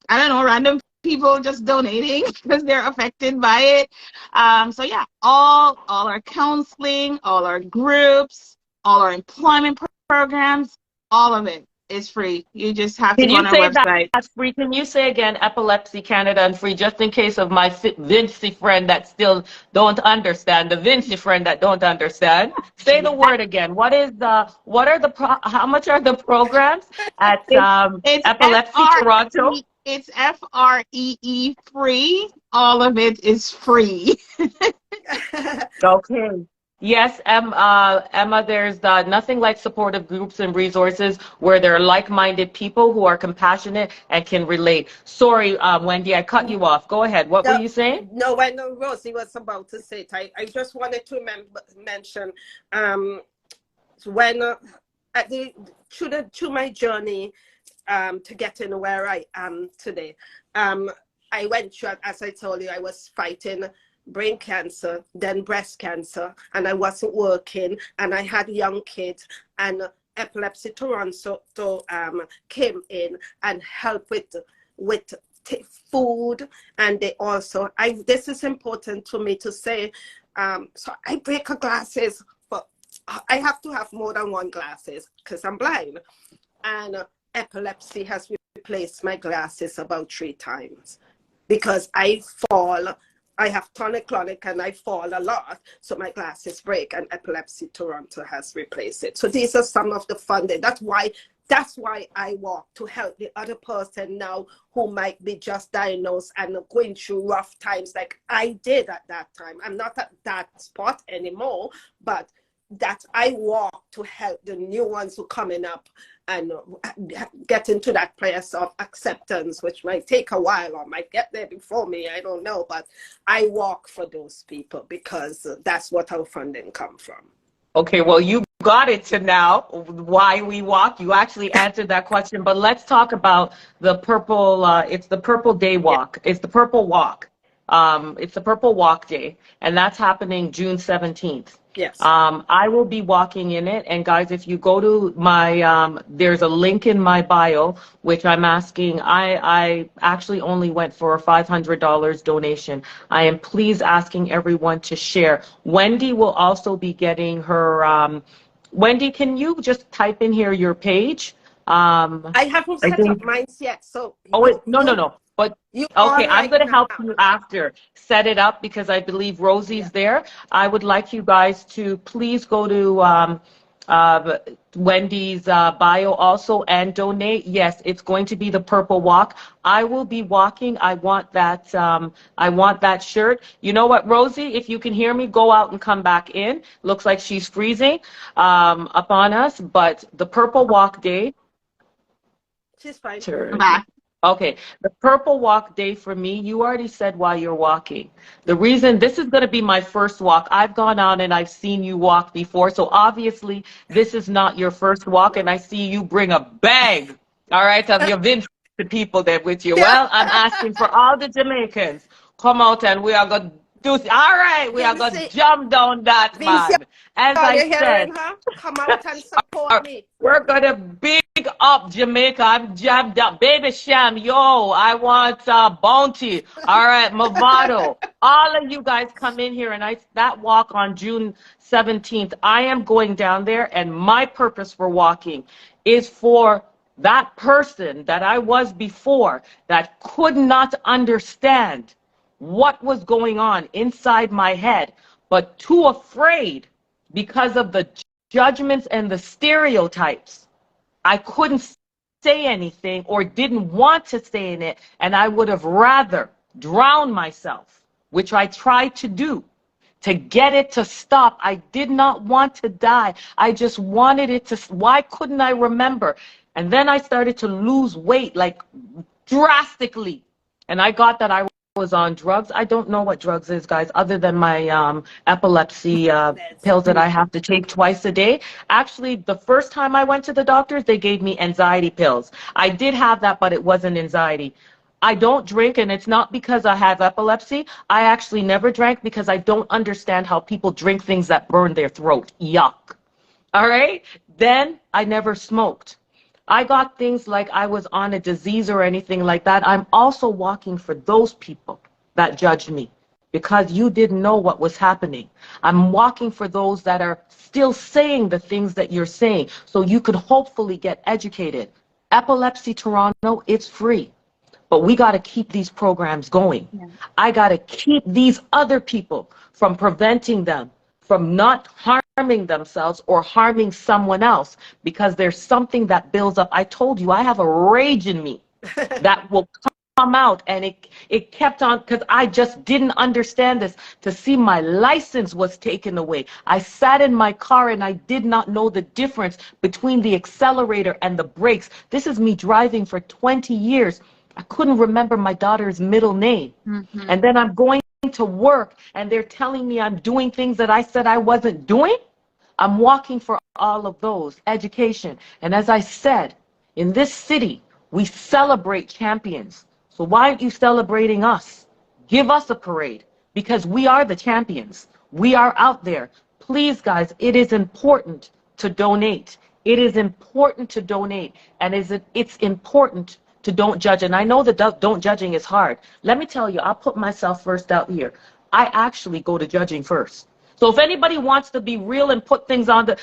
I don't know, random people just donating because they're affected by it. So yeah, all our counseling, all our groups, all our employment programs, all of it is free. You just have to go on our website. That's free. Can you say again, Epilepsy Canada and free, just in case of my Vinci friend that still don't understand, the Vinci friend that don't understand? Say the word again. How much are the programs at it's Epilepsy Toronto? It's FREE free. All of it is free. Okay. Yes, Emma, there's nothing like supportive groups and resources where there are like-minded people who are compassionate and can relate. Sorry, Wendy, I cut you off. Go ahead. What were you saying? No, I know Rosie was about to say it. I just wanted to mention when through my journey to getting where I am today, I went through, as I told you, I was fighting brain cancer, then breast cancer, and I wasn't working, and I had young kids, and Epilepsy Toronto came in and helped with food, and they also, this is important to me to say, so I break glasses, but I have to have more than one glasses because I'm blind, and epilepsy has replaced my glasses about 3 times because I fall. I have tonic-clonic and I fall a lot, so my glasses break, and Epilepsy Toronto has replaced it. So these are some of the funding. That's why I walk, to help the other person now who might be just diagnosed and going through rough times like I did at that time. I'm not at that spot anymore, but that I walk to help the new ones who are coming up and get into that place of acceptance, which might take a while or might get there before me, I don't know, but I walk for those people because that's what our funding comes from. Okay, well, you got it to now, why we walk. You actually answered that question, but let's talk about the purple, it's the Purple Day Walk. Yeah. It's the Purple Walk. It's the Purple Walk Day, and that's happening June 17th. Yes. I will be walking in it, and guys, if you go to my, there's a link in my bio, which I'm asking, I actually only went for a $500 donation. I am please asking everyone to share. Wendy will also be getting her, Wendy, can you just type in here your page? I haven't I set think, up mine yet, so oh, wait, no. But you okay, on I'm right going to help now. you after set it up because I believe Rosie's there. I would like you guys to please go to Wendy's bio also and donate. Yes, it's going to be the Purple Walk. I will be walking. I want that shirt. You know what, Rosie? If you can hear me, go out and come back in. Looks like she's freezing up on us. But the Purple Walk Day. She's fine. Back. Okay, the Purple Walk Day for me, you already said why you're walking. The reason, this is going to be my first walk. I've gone on and I've seen you walk before, so obviously this is not your first walk, and I see you bring a bag, all right, of your Vince people there with you. Well, I'm asking for all the Jamaicans, come out and we are going to do, all right, we are going to jump down that, man. As Are I you said, hearing her? Come out and support me. we're gonna big up Jamaica. I'm jammed up. Baby Sham, yo, I want Bounty. All right, Movado. All of you guys come in here, and that walk on June 17th, I am going down there, and my purpose for walking is for that person that I was before that could not understand what was going on inside my head, but too afraid because of the judgments and the stereotypes. I couldn't say anything or didn't want to say in it, and I would have rather drowned myself, which I tried to do to get it to stop. I did not want to die. I just wanted it to. Why couldn't I remember? And then I started to lose weight, like drastically, and I got that I was on drugs. I don't know what drugs is, guys, other than my epilepsy pills that I have to take twice a day. Actually, the first time I went to the doctors, they gave me anxiety pills. I did have that, but it wasn't anxiety. I don't drink, and it's not because I have epilepsy. I actually never drank because I don't understand how people drink things that burn their throat. Yuck. All right? Then I never smoked. I got things like I was on a disease or anything like that. I'm also walking for those people that judged me because you didn't know what was happening. I'm walking for those that are still saying the things that you're saying so you could hopefully get educated. Epilepsy Toronto, it's free. But we got to keep these programs going. Yeah. I got to keep these other people from preventing them from not harming themselves or harming someone else because there's something that builds up. I told you I have a rage in me that will come out, and it kept on because I just didn't understand this. To see my license was taken away. I sat in my car and I did not know the difference between the accelerator and the brakes. This is me driving for 20 years. I couldn't remember my daughter's middle name. Mm-hmm. And then I'm going to work and they're telling me I'm doing things that I said I wasn't doing. I'm walking for all of those. Education. And as I said, in this city, we celebrate champions. So why aren't you celebrating us? Give us a parade because we are the champions. We are out there. Please, guys, it is important to donate. It is important to donate. And it's important to don't judge. And I know that don't judging is hard. Let me tell you, I'll put myself first out here. I actually go to judging first. So if anybody wants to be real and put things on the,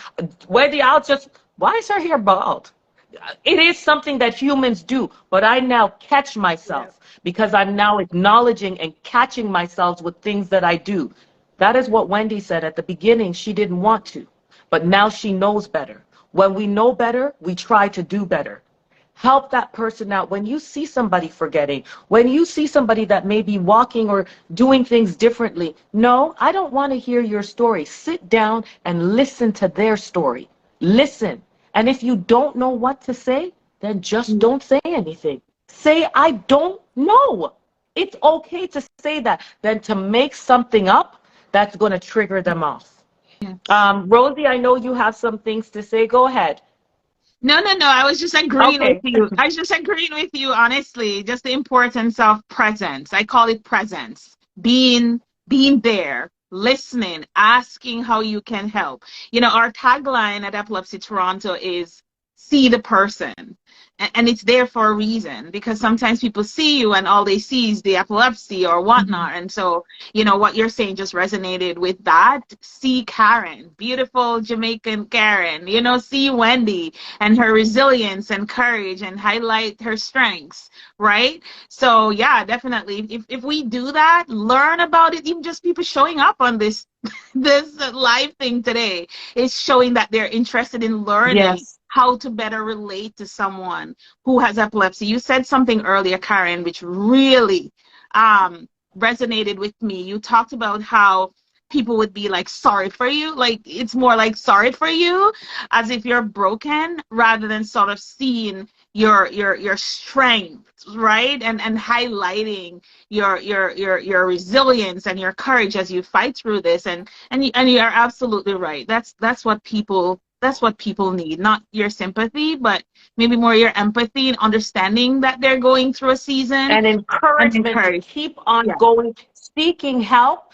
Wendy, why is her hair bald? It is something that humans do, but I now catch myself because I'm now acknowledging and catching myself with things that I do. That is what Wendy said at the beginning. She didn't want to, but now she knows better. When we know better, we try to do better. Help that person out. When you see somebody forgetting, when you see somebody that may be walking or doing things differently, no, I don't want to hear your story. Sit down and listen to their story. Listen. And if you don't know what to say, then just don't say anything. Say, I don't know. It's okay to say that than to make something up that's going to trigger them off. Yes. Rosie, I know you have some things to say. Go ahead. No. I was just agreeing with you. I was just agreeing with you, honestly. Just the importance of presence. I call it presence. being there, listening, asking how you can help. Our tagline at Epilepsy Toronto is see the person. And it's there for a reason, because sometimes people see you and all they see is the epilepsy or whatnot. And so, what you're saying just resonated with that. See Karen, beautiful Jamaican Karen, see Wendy and her resilience and courage, and highlight her strengths, right? So yeah, definitely. If we do that, learn about it, even just people showing up on this live thing today is showing that they're interested in learning. Yes. How to better relate to someone who has epilepsy. You said something earlier, Karen, which really resonated with me. You talked about how people would be like sorry for you. Like, it's more like sorry for you, as if you're broken, rather than sort of seeing your strength, right? And highlighting your resilience and your courage as you fight through this. And you are absolutely right. That's what people need, not your sympathy, but maybe more your empathy and understanding that they're going through a season. And encouragement to keep on going, seeking help,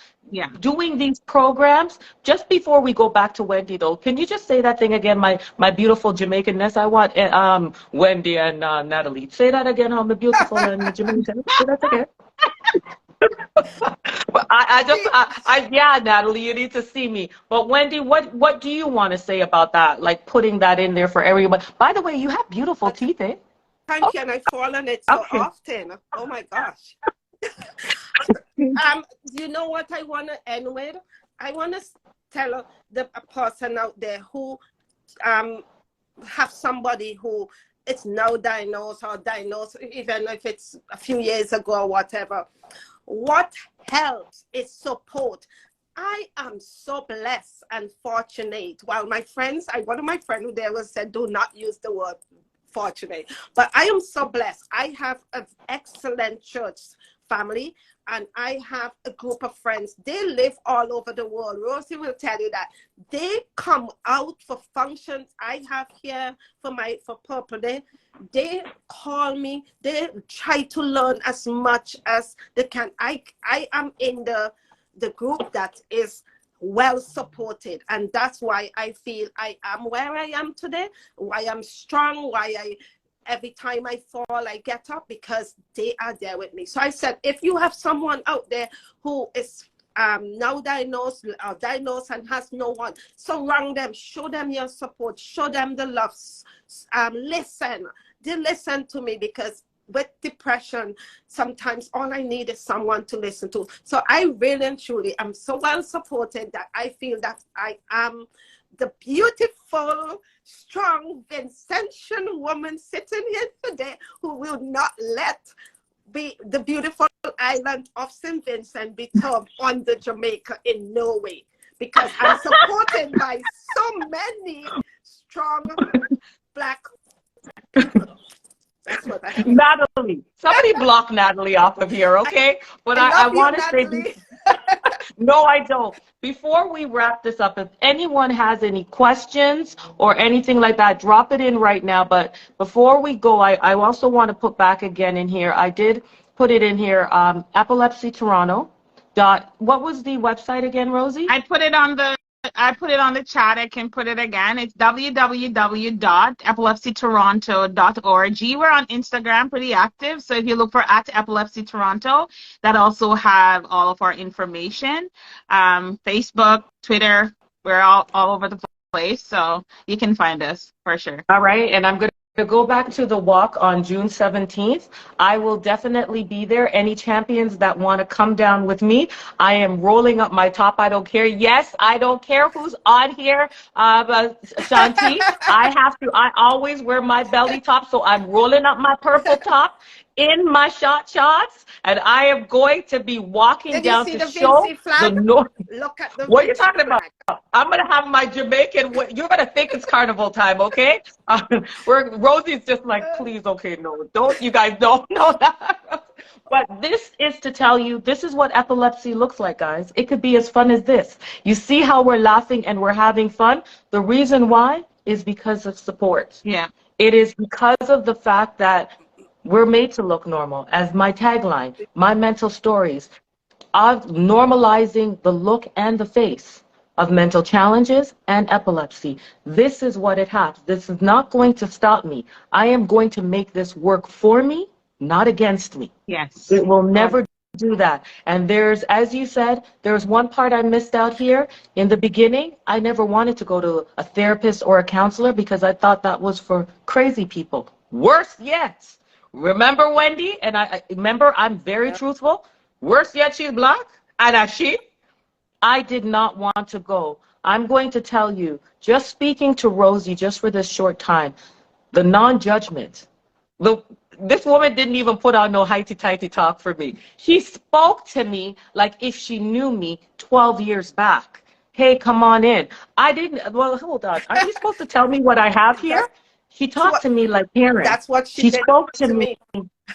doing these programs. Just before we go back to Wendy, though, can you just say that thing again, my beautiful Jamaicanness? I want Wendy and Natalie. Say that again, how beautiful and Jamaican. Say that again. Yeah, Natalie, you need to see me. But Wendy, what do you want to say about that? Like putting that in there for everyone. By the way, you have beautiful teeth, eh? Thank you, and I fall on it so often. Oh my gosh. You know what I want to end with? I want to tell a person out there who have somebody who is now diagnosed, or diagnosed even if it's a few years ago or whatever. What helps is support. I am so blessed and fortunate. While my friends, one of my friends who there was said, do not use the word fortunate. But I am so blessed. I have an excellent church family, and I have a group of friends. They live all over the world. Rosie will tell you that. They come out for functions I have here for Purple Day. They call me. They try to learn as much as they can. I am in the group that is well supported, and that's why I feel I am where I am today, why I'm strong, every time I fall, I get up, because they are there with me. So I said, if you have someone out there who is now diagnosed and has no one, surround them, show them your support, show them the love, listen. They listen to me, because with depression, sometimes all I need is someone to listen to. So I really and truly am so well supported that I feel that I am the beautiful, strong Vincentian woman sitting here today who will not let the beautiful island of St. Vincent be turned on the Jamaica in no way, because I'm supported by so many strong Black people. That's what I have. Natalie, somebody block Natalie off of here, okay? But I want to say, no, I don't. Before we wrap this up, if anyone has any questions or anything like that, drop it in right now. But before we go, I also want to put back again in here. I did put it in here, Epilepsy Toronto. What was the website again, Rosie? I put it on the chat. I can put it again. It's www.epilepsytoronto.org. We're on Instagram, pretty active. So if you look for @epilepsytoronto, that also have all of our information. Facebook, Twitter, we're all over the place. So you can find us for sure. All right. And I'm going to go back to the walk on June 17th. I will definitely be there. Any champions that want to come down with me, I am rolling up my top. I don't care. Yes, I don't care who's on here, Shanti. I always wear my belly top, so I'm rolling up my purple top in my shots, and I am going to be walking down to show the North. Look at the What are you talking about? I'm going to have my Jamaican, you're going to think it's carnival time, okay? Rosie's just like, please, okay, no, don't, you guys don't know that. But this is to tell you, this is what epilepsy looks like, guys. It could be as fun as this. You see how we're laughing and we're having fun? The reason why is because of support. Yeah. It is because of the fact that we're made to look normal. As my tagline, my mental stories. of normalizing the look and the face of mental challenges and epilepsy. This is what it has. This is not going to stop me. I am going to make this work for me, not against me. Yes. It will never do that. And there's, as you said, there's one part I missed out here. In the beginning, I never wanted to go to a therapist or a counselor because I thought that was for crazy people. Worse yet, remember Wendy? And I remember, I'm very truthful. Worse yet, she's black and a she. I did not want to go. I'm going to tell you, just speaking to Rosie just for this short time, the non-judgment, this woman didn't even put on no highty-tighty talk for me. She spoke to me like if she knew me 12 years back. Hey, come on in. I didn't, well, hold on. Are you supposed to tell me what I have here? She talked to me like parents. That's what she did spoke to me.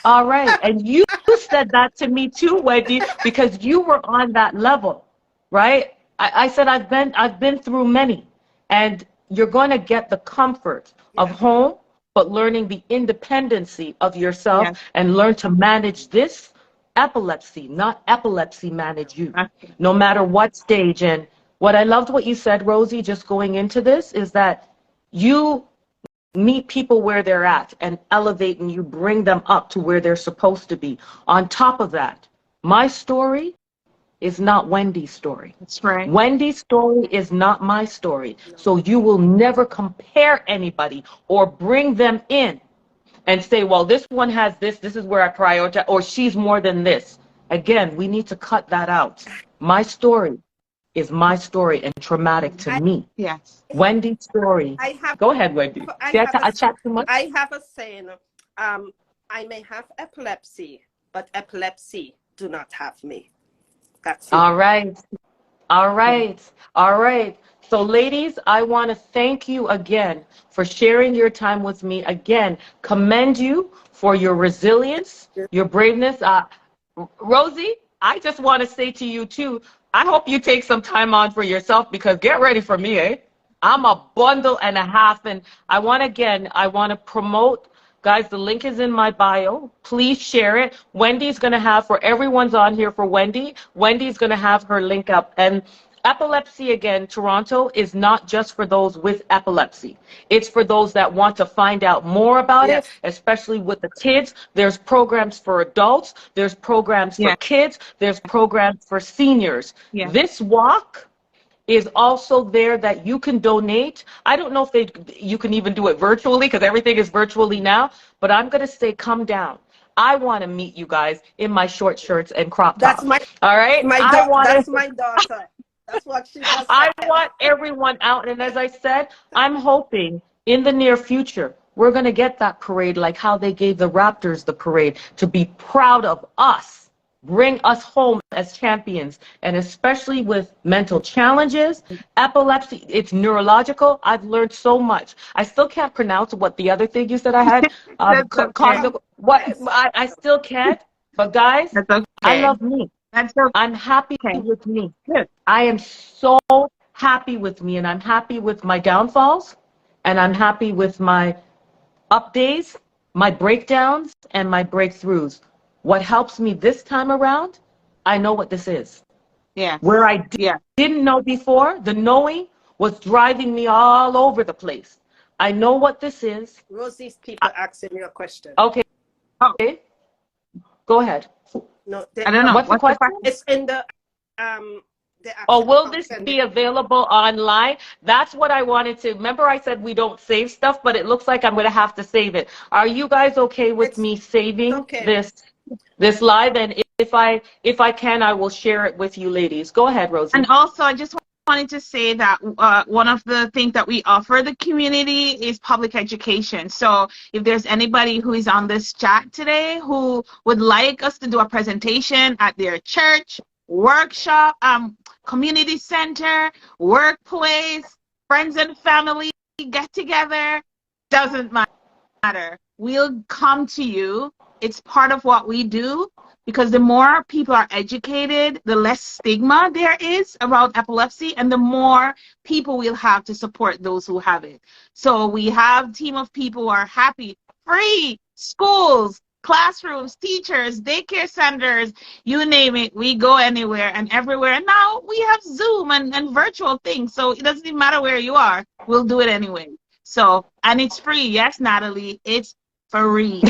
All right. And you said that to me too, Wendy, because you were on that level, right? I said, I've been through many, and you're going to get the comfort of home, but learning the independency of yourself and learn to manage this epilepsy, not epilepsy manage you, no matter what stage. And what I loved what you said, Rosie, just going into this, is that you meet people where they're at and elevate, and you bring them up to where they're supposed to be. On top of that, my story is not Wendy's story. That's right. Wendy's story is not my story. So you will never compare anybody or bring them in and say, well, this one has this is where I prioritize, or she's more than this. Again, we need to cut that out. My story is my story and traumatic to me. Yes. Wendy's story. Go ahead, Wendy. I chat too much? I have a saying, I may have epilepsy, but epilepsy do not have me. That's it. All right. All right. All right. So, ladies, I want to thank you again for sharing your time with me. Again, commend you for your resilience, your braveness. Rosie, I just want to say to you, too, I hope you take some time on for yourself, because get ready for me, eh? I'm a bundle and a half. And I want to promote. Guys, the link is in my bio. Please share it. Wendy's going to have, for everyone's on here for Wendy, Wendy's going to have her link up. And epilepsy, again, Toronto, is not just for those with epilepsy. It's for those that want to find out more about it, especially with the kids. There's programs for adults. There's programs for kids. There's programs for seniors. This walk is also there that you can donate. I don't know if you can even do it virtually, because everything is virtually now, but I'm going to say come down. I want to meet you guys in my short shirts and crop tops. All right? That's my daughter. That's what she does. I want everyone out. And as I said, I'm hoping in the near future, we're going to get that parade like how they gave the Raptors the parade, to be proud of us. Bring us home as champions, and especially with mental challenges, epilepsy, it's neurological. I've learned so much. I still can't pronounce what the other thing you said I had. I still can't. But guys, I love me. I'm happy with me. I am so happy with me, and I'm happy with my downfalls, and I'm happy with my up days, my breakdowns, and my breakthroughs. What helps me this time around, I know what this is. Yeah. Where I didn't know before, the knowing was driving me all over the place. I know what this is. Rosie's people asking you a question. Okay. Okay. Go ahead. No, I don't know. What's the question? It's in the will this be available online? That's what I wanted to. Remember I said we don't save stuff, but it looks like I'm going to have to save it. Are you guys okay with me saving this live? And if I can, I will share it with you ladies. Go ahead, Rosie. And also, I just wanted to say that one of the things that we offer the community is public education. So if there's anybody who is on this chat today who would like us to do a presentation at their church, workshop, community center, workplace, friends and family get together, doesn't matter. We'll come to you. It's part of what we do, because the more people are educated, the less stigma there is around epilepsy, and the more people we'll have to support those who have it. So we have a team of people who are happy. Free schools, classrooms, teachers, daycare centers, you name it, we go anywhere and everywhere. And now we have Zoom and virtual things. So it doesn't even matter where you are. We'll do it anyway. So, and it's free. Yes, Natalie, it's free.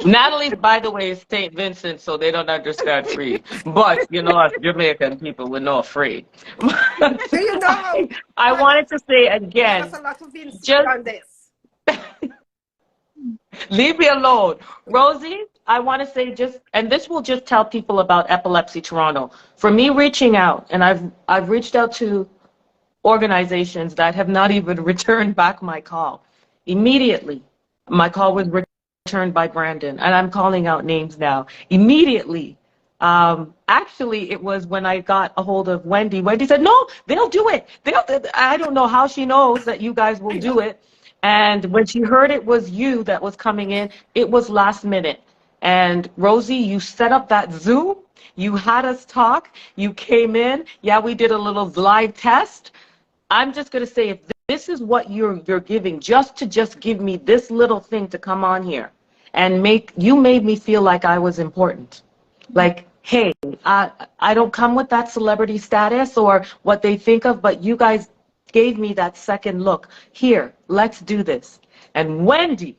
Natalie, by the way, is St. Vincent, so they don't understand free. But, you know, us Jamaican people, we know free. Do you know? I wanted to say There's again, a lot of Vinci just on this. leave me alone. Rosie, I want to say just, and this will just tell people about Epilepsy Toronto. For me reaching out, and I've reached out to organizations that have not even returned back my call. Immediately, my call was returned by Brandon, and I'm calling out names now. Immediately, actually, it was when I got a hold of Wendy. Wendy said, no, they'll do it. I don't know how she knows that you guys will do it. And when she heard it was you that was coming in, it was last minute. And Rosie, you set up that Zoom. You had us talk. You came in. Yeah, we did a little live test. I'm just going to say, if this is what you're giving, just give me this little thing to come on here and you made me feel like I was important. Like, hey, I don't come with that celebrity status or what they think of, but you guys gave me that second look. Here, let's do this. And Wendy,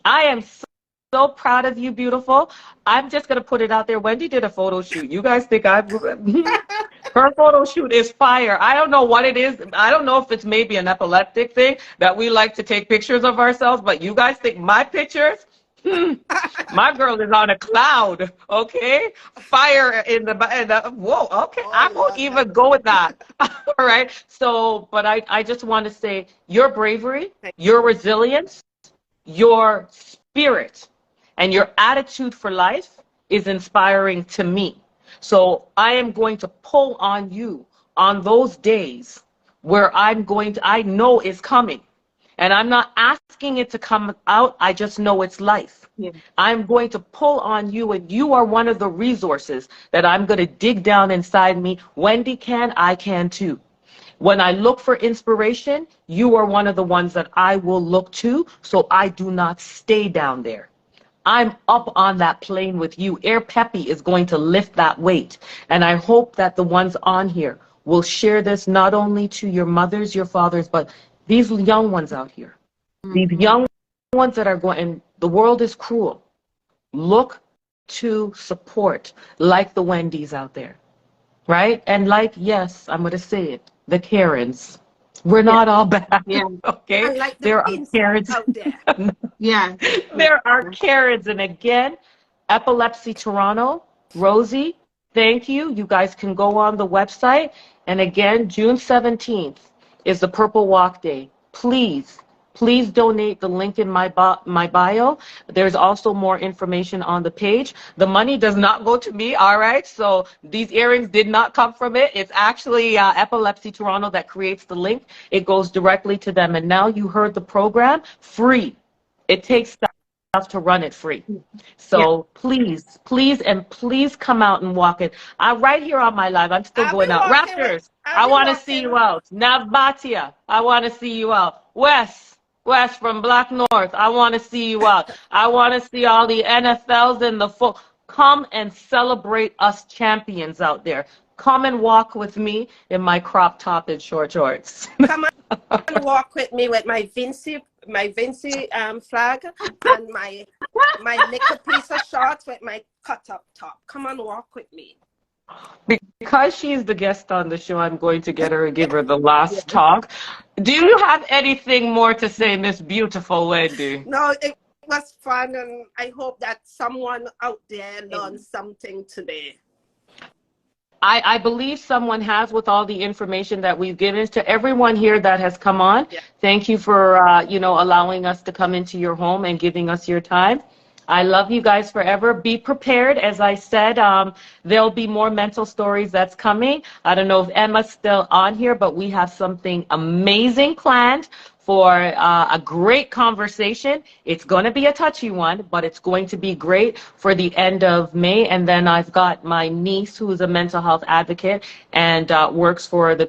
I am so proud of you, beautiful. I'm just going to put it out there. Wendy did a photo shoot. You guys think her photo shoot is fire. I don't know what it is. I don't know if it's maybe an epileptic thing that we like to take pictures of ourselves, but you guys think my pictures? My girl is on a cloud, okay? Fire in the whoa, okay. Oh, I won't even go with that. All right. So, but I just want to say your bravery, your resilience, your spirit, and your attitude for life is inspiring to me. So I am going to pull on you on those days where I know it's coming. And I'm not asking it to come out. I just know it's life. Yeah. I'm going to pull on you, and you are one of the resources that I'm going to dig down inside me. Wendy can, I can too. When I look for inspiration, you are one of the ones that I will look to, so I do not stay down there. I'm up on that plane with you. Air Peppy is going to lift that weight. And I hope that the ones on here will share this not only to your mothers, your fathers, but these young ones out here. These young ones that are going, and the world is cruel. Look to support like the Wendy's out there, right? And like, yes, I'm going to say it, the Karens. We're not all bad, okay? Like there are Karens out there. Yeah. There are Karens. And again, Epilepsy Toronto, Rosie, thank you. You guys can go on the website. And again, June 17th is the Purple Walk Day. Please donate. The link in my bio. There's also more information on the page. The money does not go to me, all right? So these earrings did not come from it. It's actually Epilepsy Toronto that creates the link. It goes directly to them. And now you heard the program, free. It takes stuff to run it free. So please come out and walk it. I'm right here on my live. I'm still going out. Raptors, I want to see you out. Navbatia, I want to see you out. West from Black North, I want to see you out. I want to see all the NFLs and the full. Come and celebrate us champions out there. Come and walk with me in my crop top and short shorts. Come and walk with me with my Vinci flag and my little piece of shorts with my cut up top. Come and walk with me. Because she's the guest on the show, I'm going to get her and give her the last talk. Do you have anything more to say, Miss Beautiful Wendy? No, it was fun, and I hope that someone out there learned something today. I believe someone has, with all the information that we've given to everyone here that has come on. Yeah. Thank you for allowing us to come into your home and giving us your time. I love you guys forever. Be prepared. As I said, there'll be more mental stories that's coming. I don't know if Emma's still on here, but we have something amazing planned for a great conversation. It's going to be a touchy one, but it's going to be great for the end of May. And then I've got my niece, who's a mental health advocate and works for the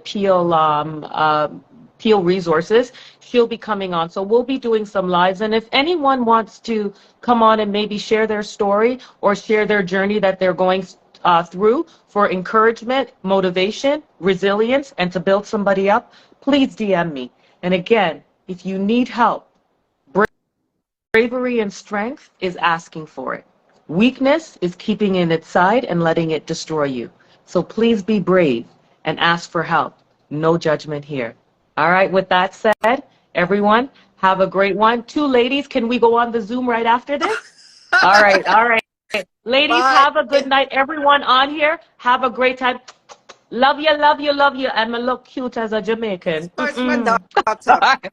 Teal Resources. She'll be coming on. So we'll be doing some lives. And if anyone wants to come on and maybe share their story or share their journey that they're going through for encouragement, motivation, resilience, and to build somebody up, please DM me. And again, if you need help, bravery and strength is asking for it. Weakness is keeping it inside and letting it destroy you. So please be brave and ask for help. No judgment here. All right, with that said, everyone, have a great one. 2 ladies, can we go on the Zoom right after this? All right, all right. Ladies, Bye. have a good night. Everyone on here, have a great time. Love you, love you, love you. I'm a look cute as a Jamaican. Where's my daughter?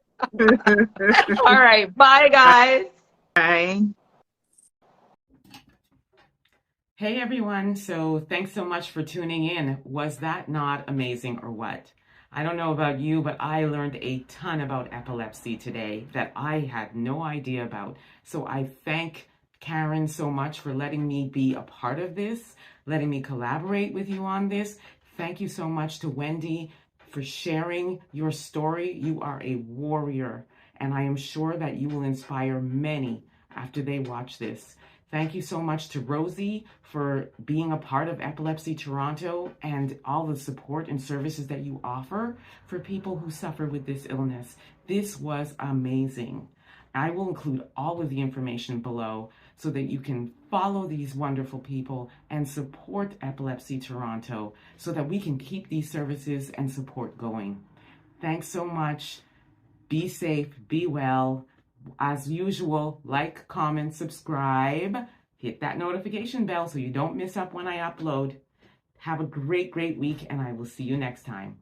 All right, bye, guys. Bye. Hey everyone, so thanks so much for tuning in. Was that not amazing or what? I don't know about you, but I learned a ton about epilepsy today that I had no idea about. So I thank Karen so much for letting me be a part of this, letting me collaborate with you on this. Thank you so much to Wendy for sharing your story. You are a warrior, and I am sure that you will inspire many after they watch this. Thank you so much to Rosie for being a part of Epilepsy Toronto and all the support and services that you offer for people who suffer with this illness. This was amazing. I will include all of the information below so that you can follow these wonderful people and support Epilepsy Toronto so that we can keep these services and support going. Thanks so much. Be safe, be well. As usual, like, comment, subscribe, hit that notification bell so you don't miss up when I upload. Have a great, great week, and I will see you next time.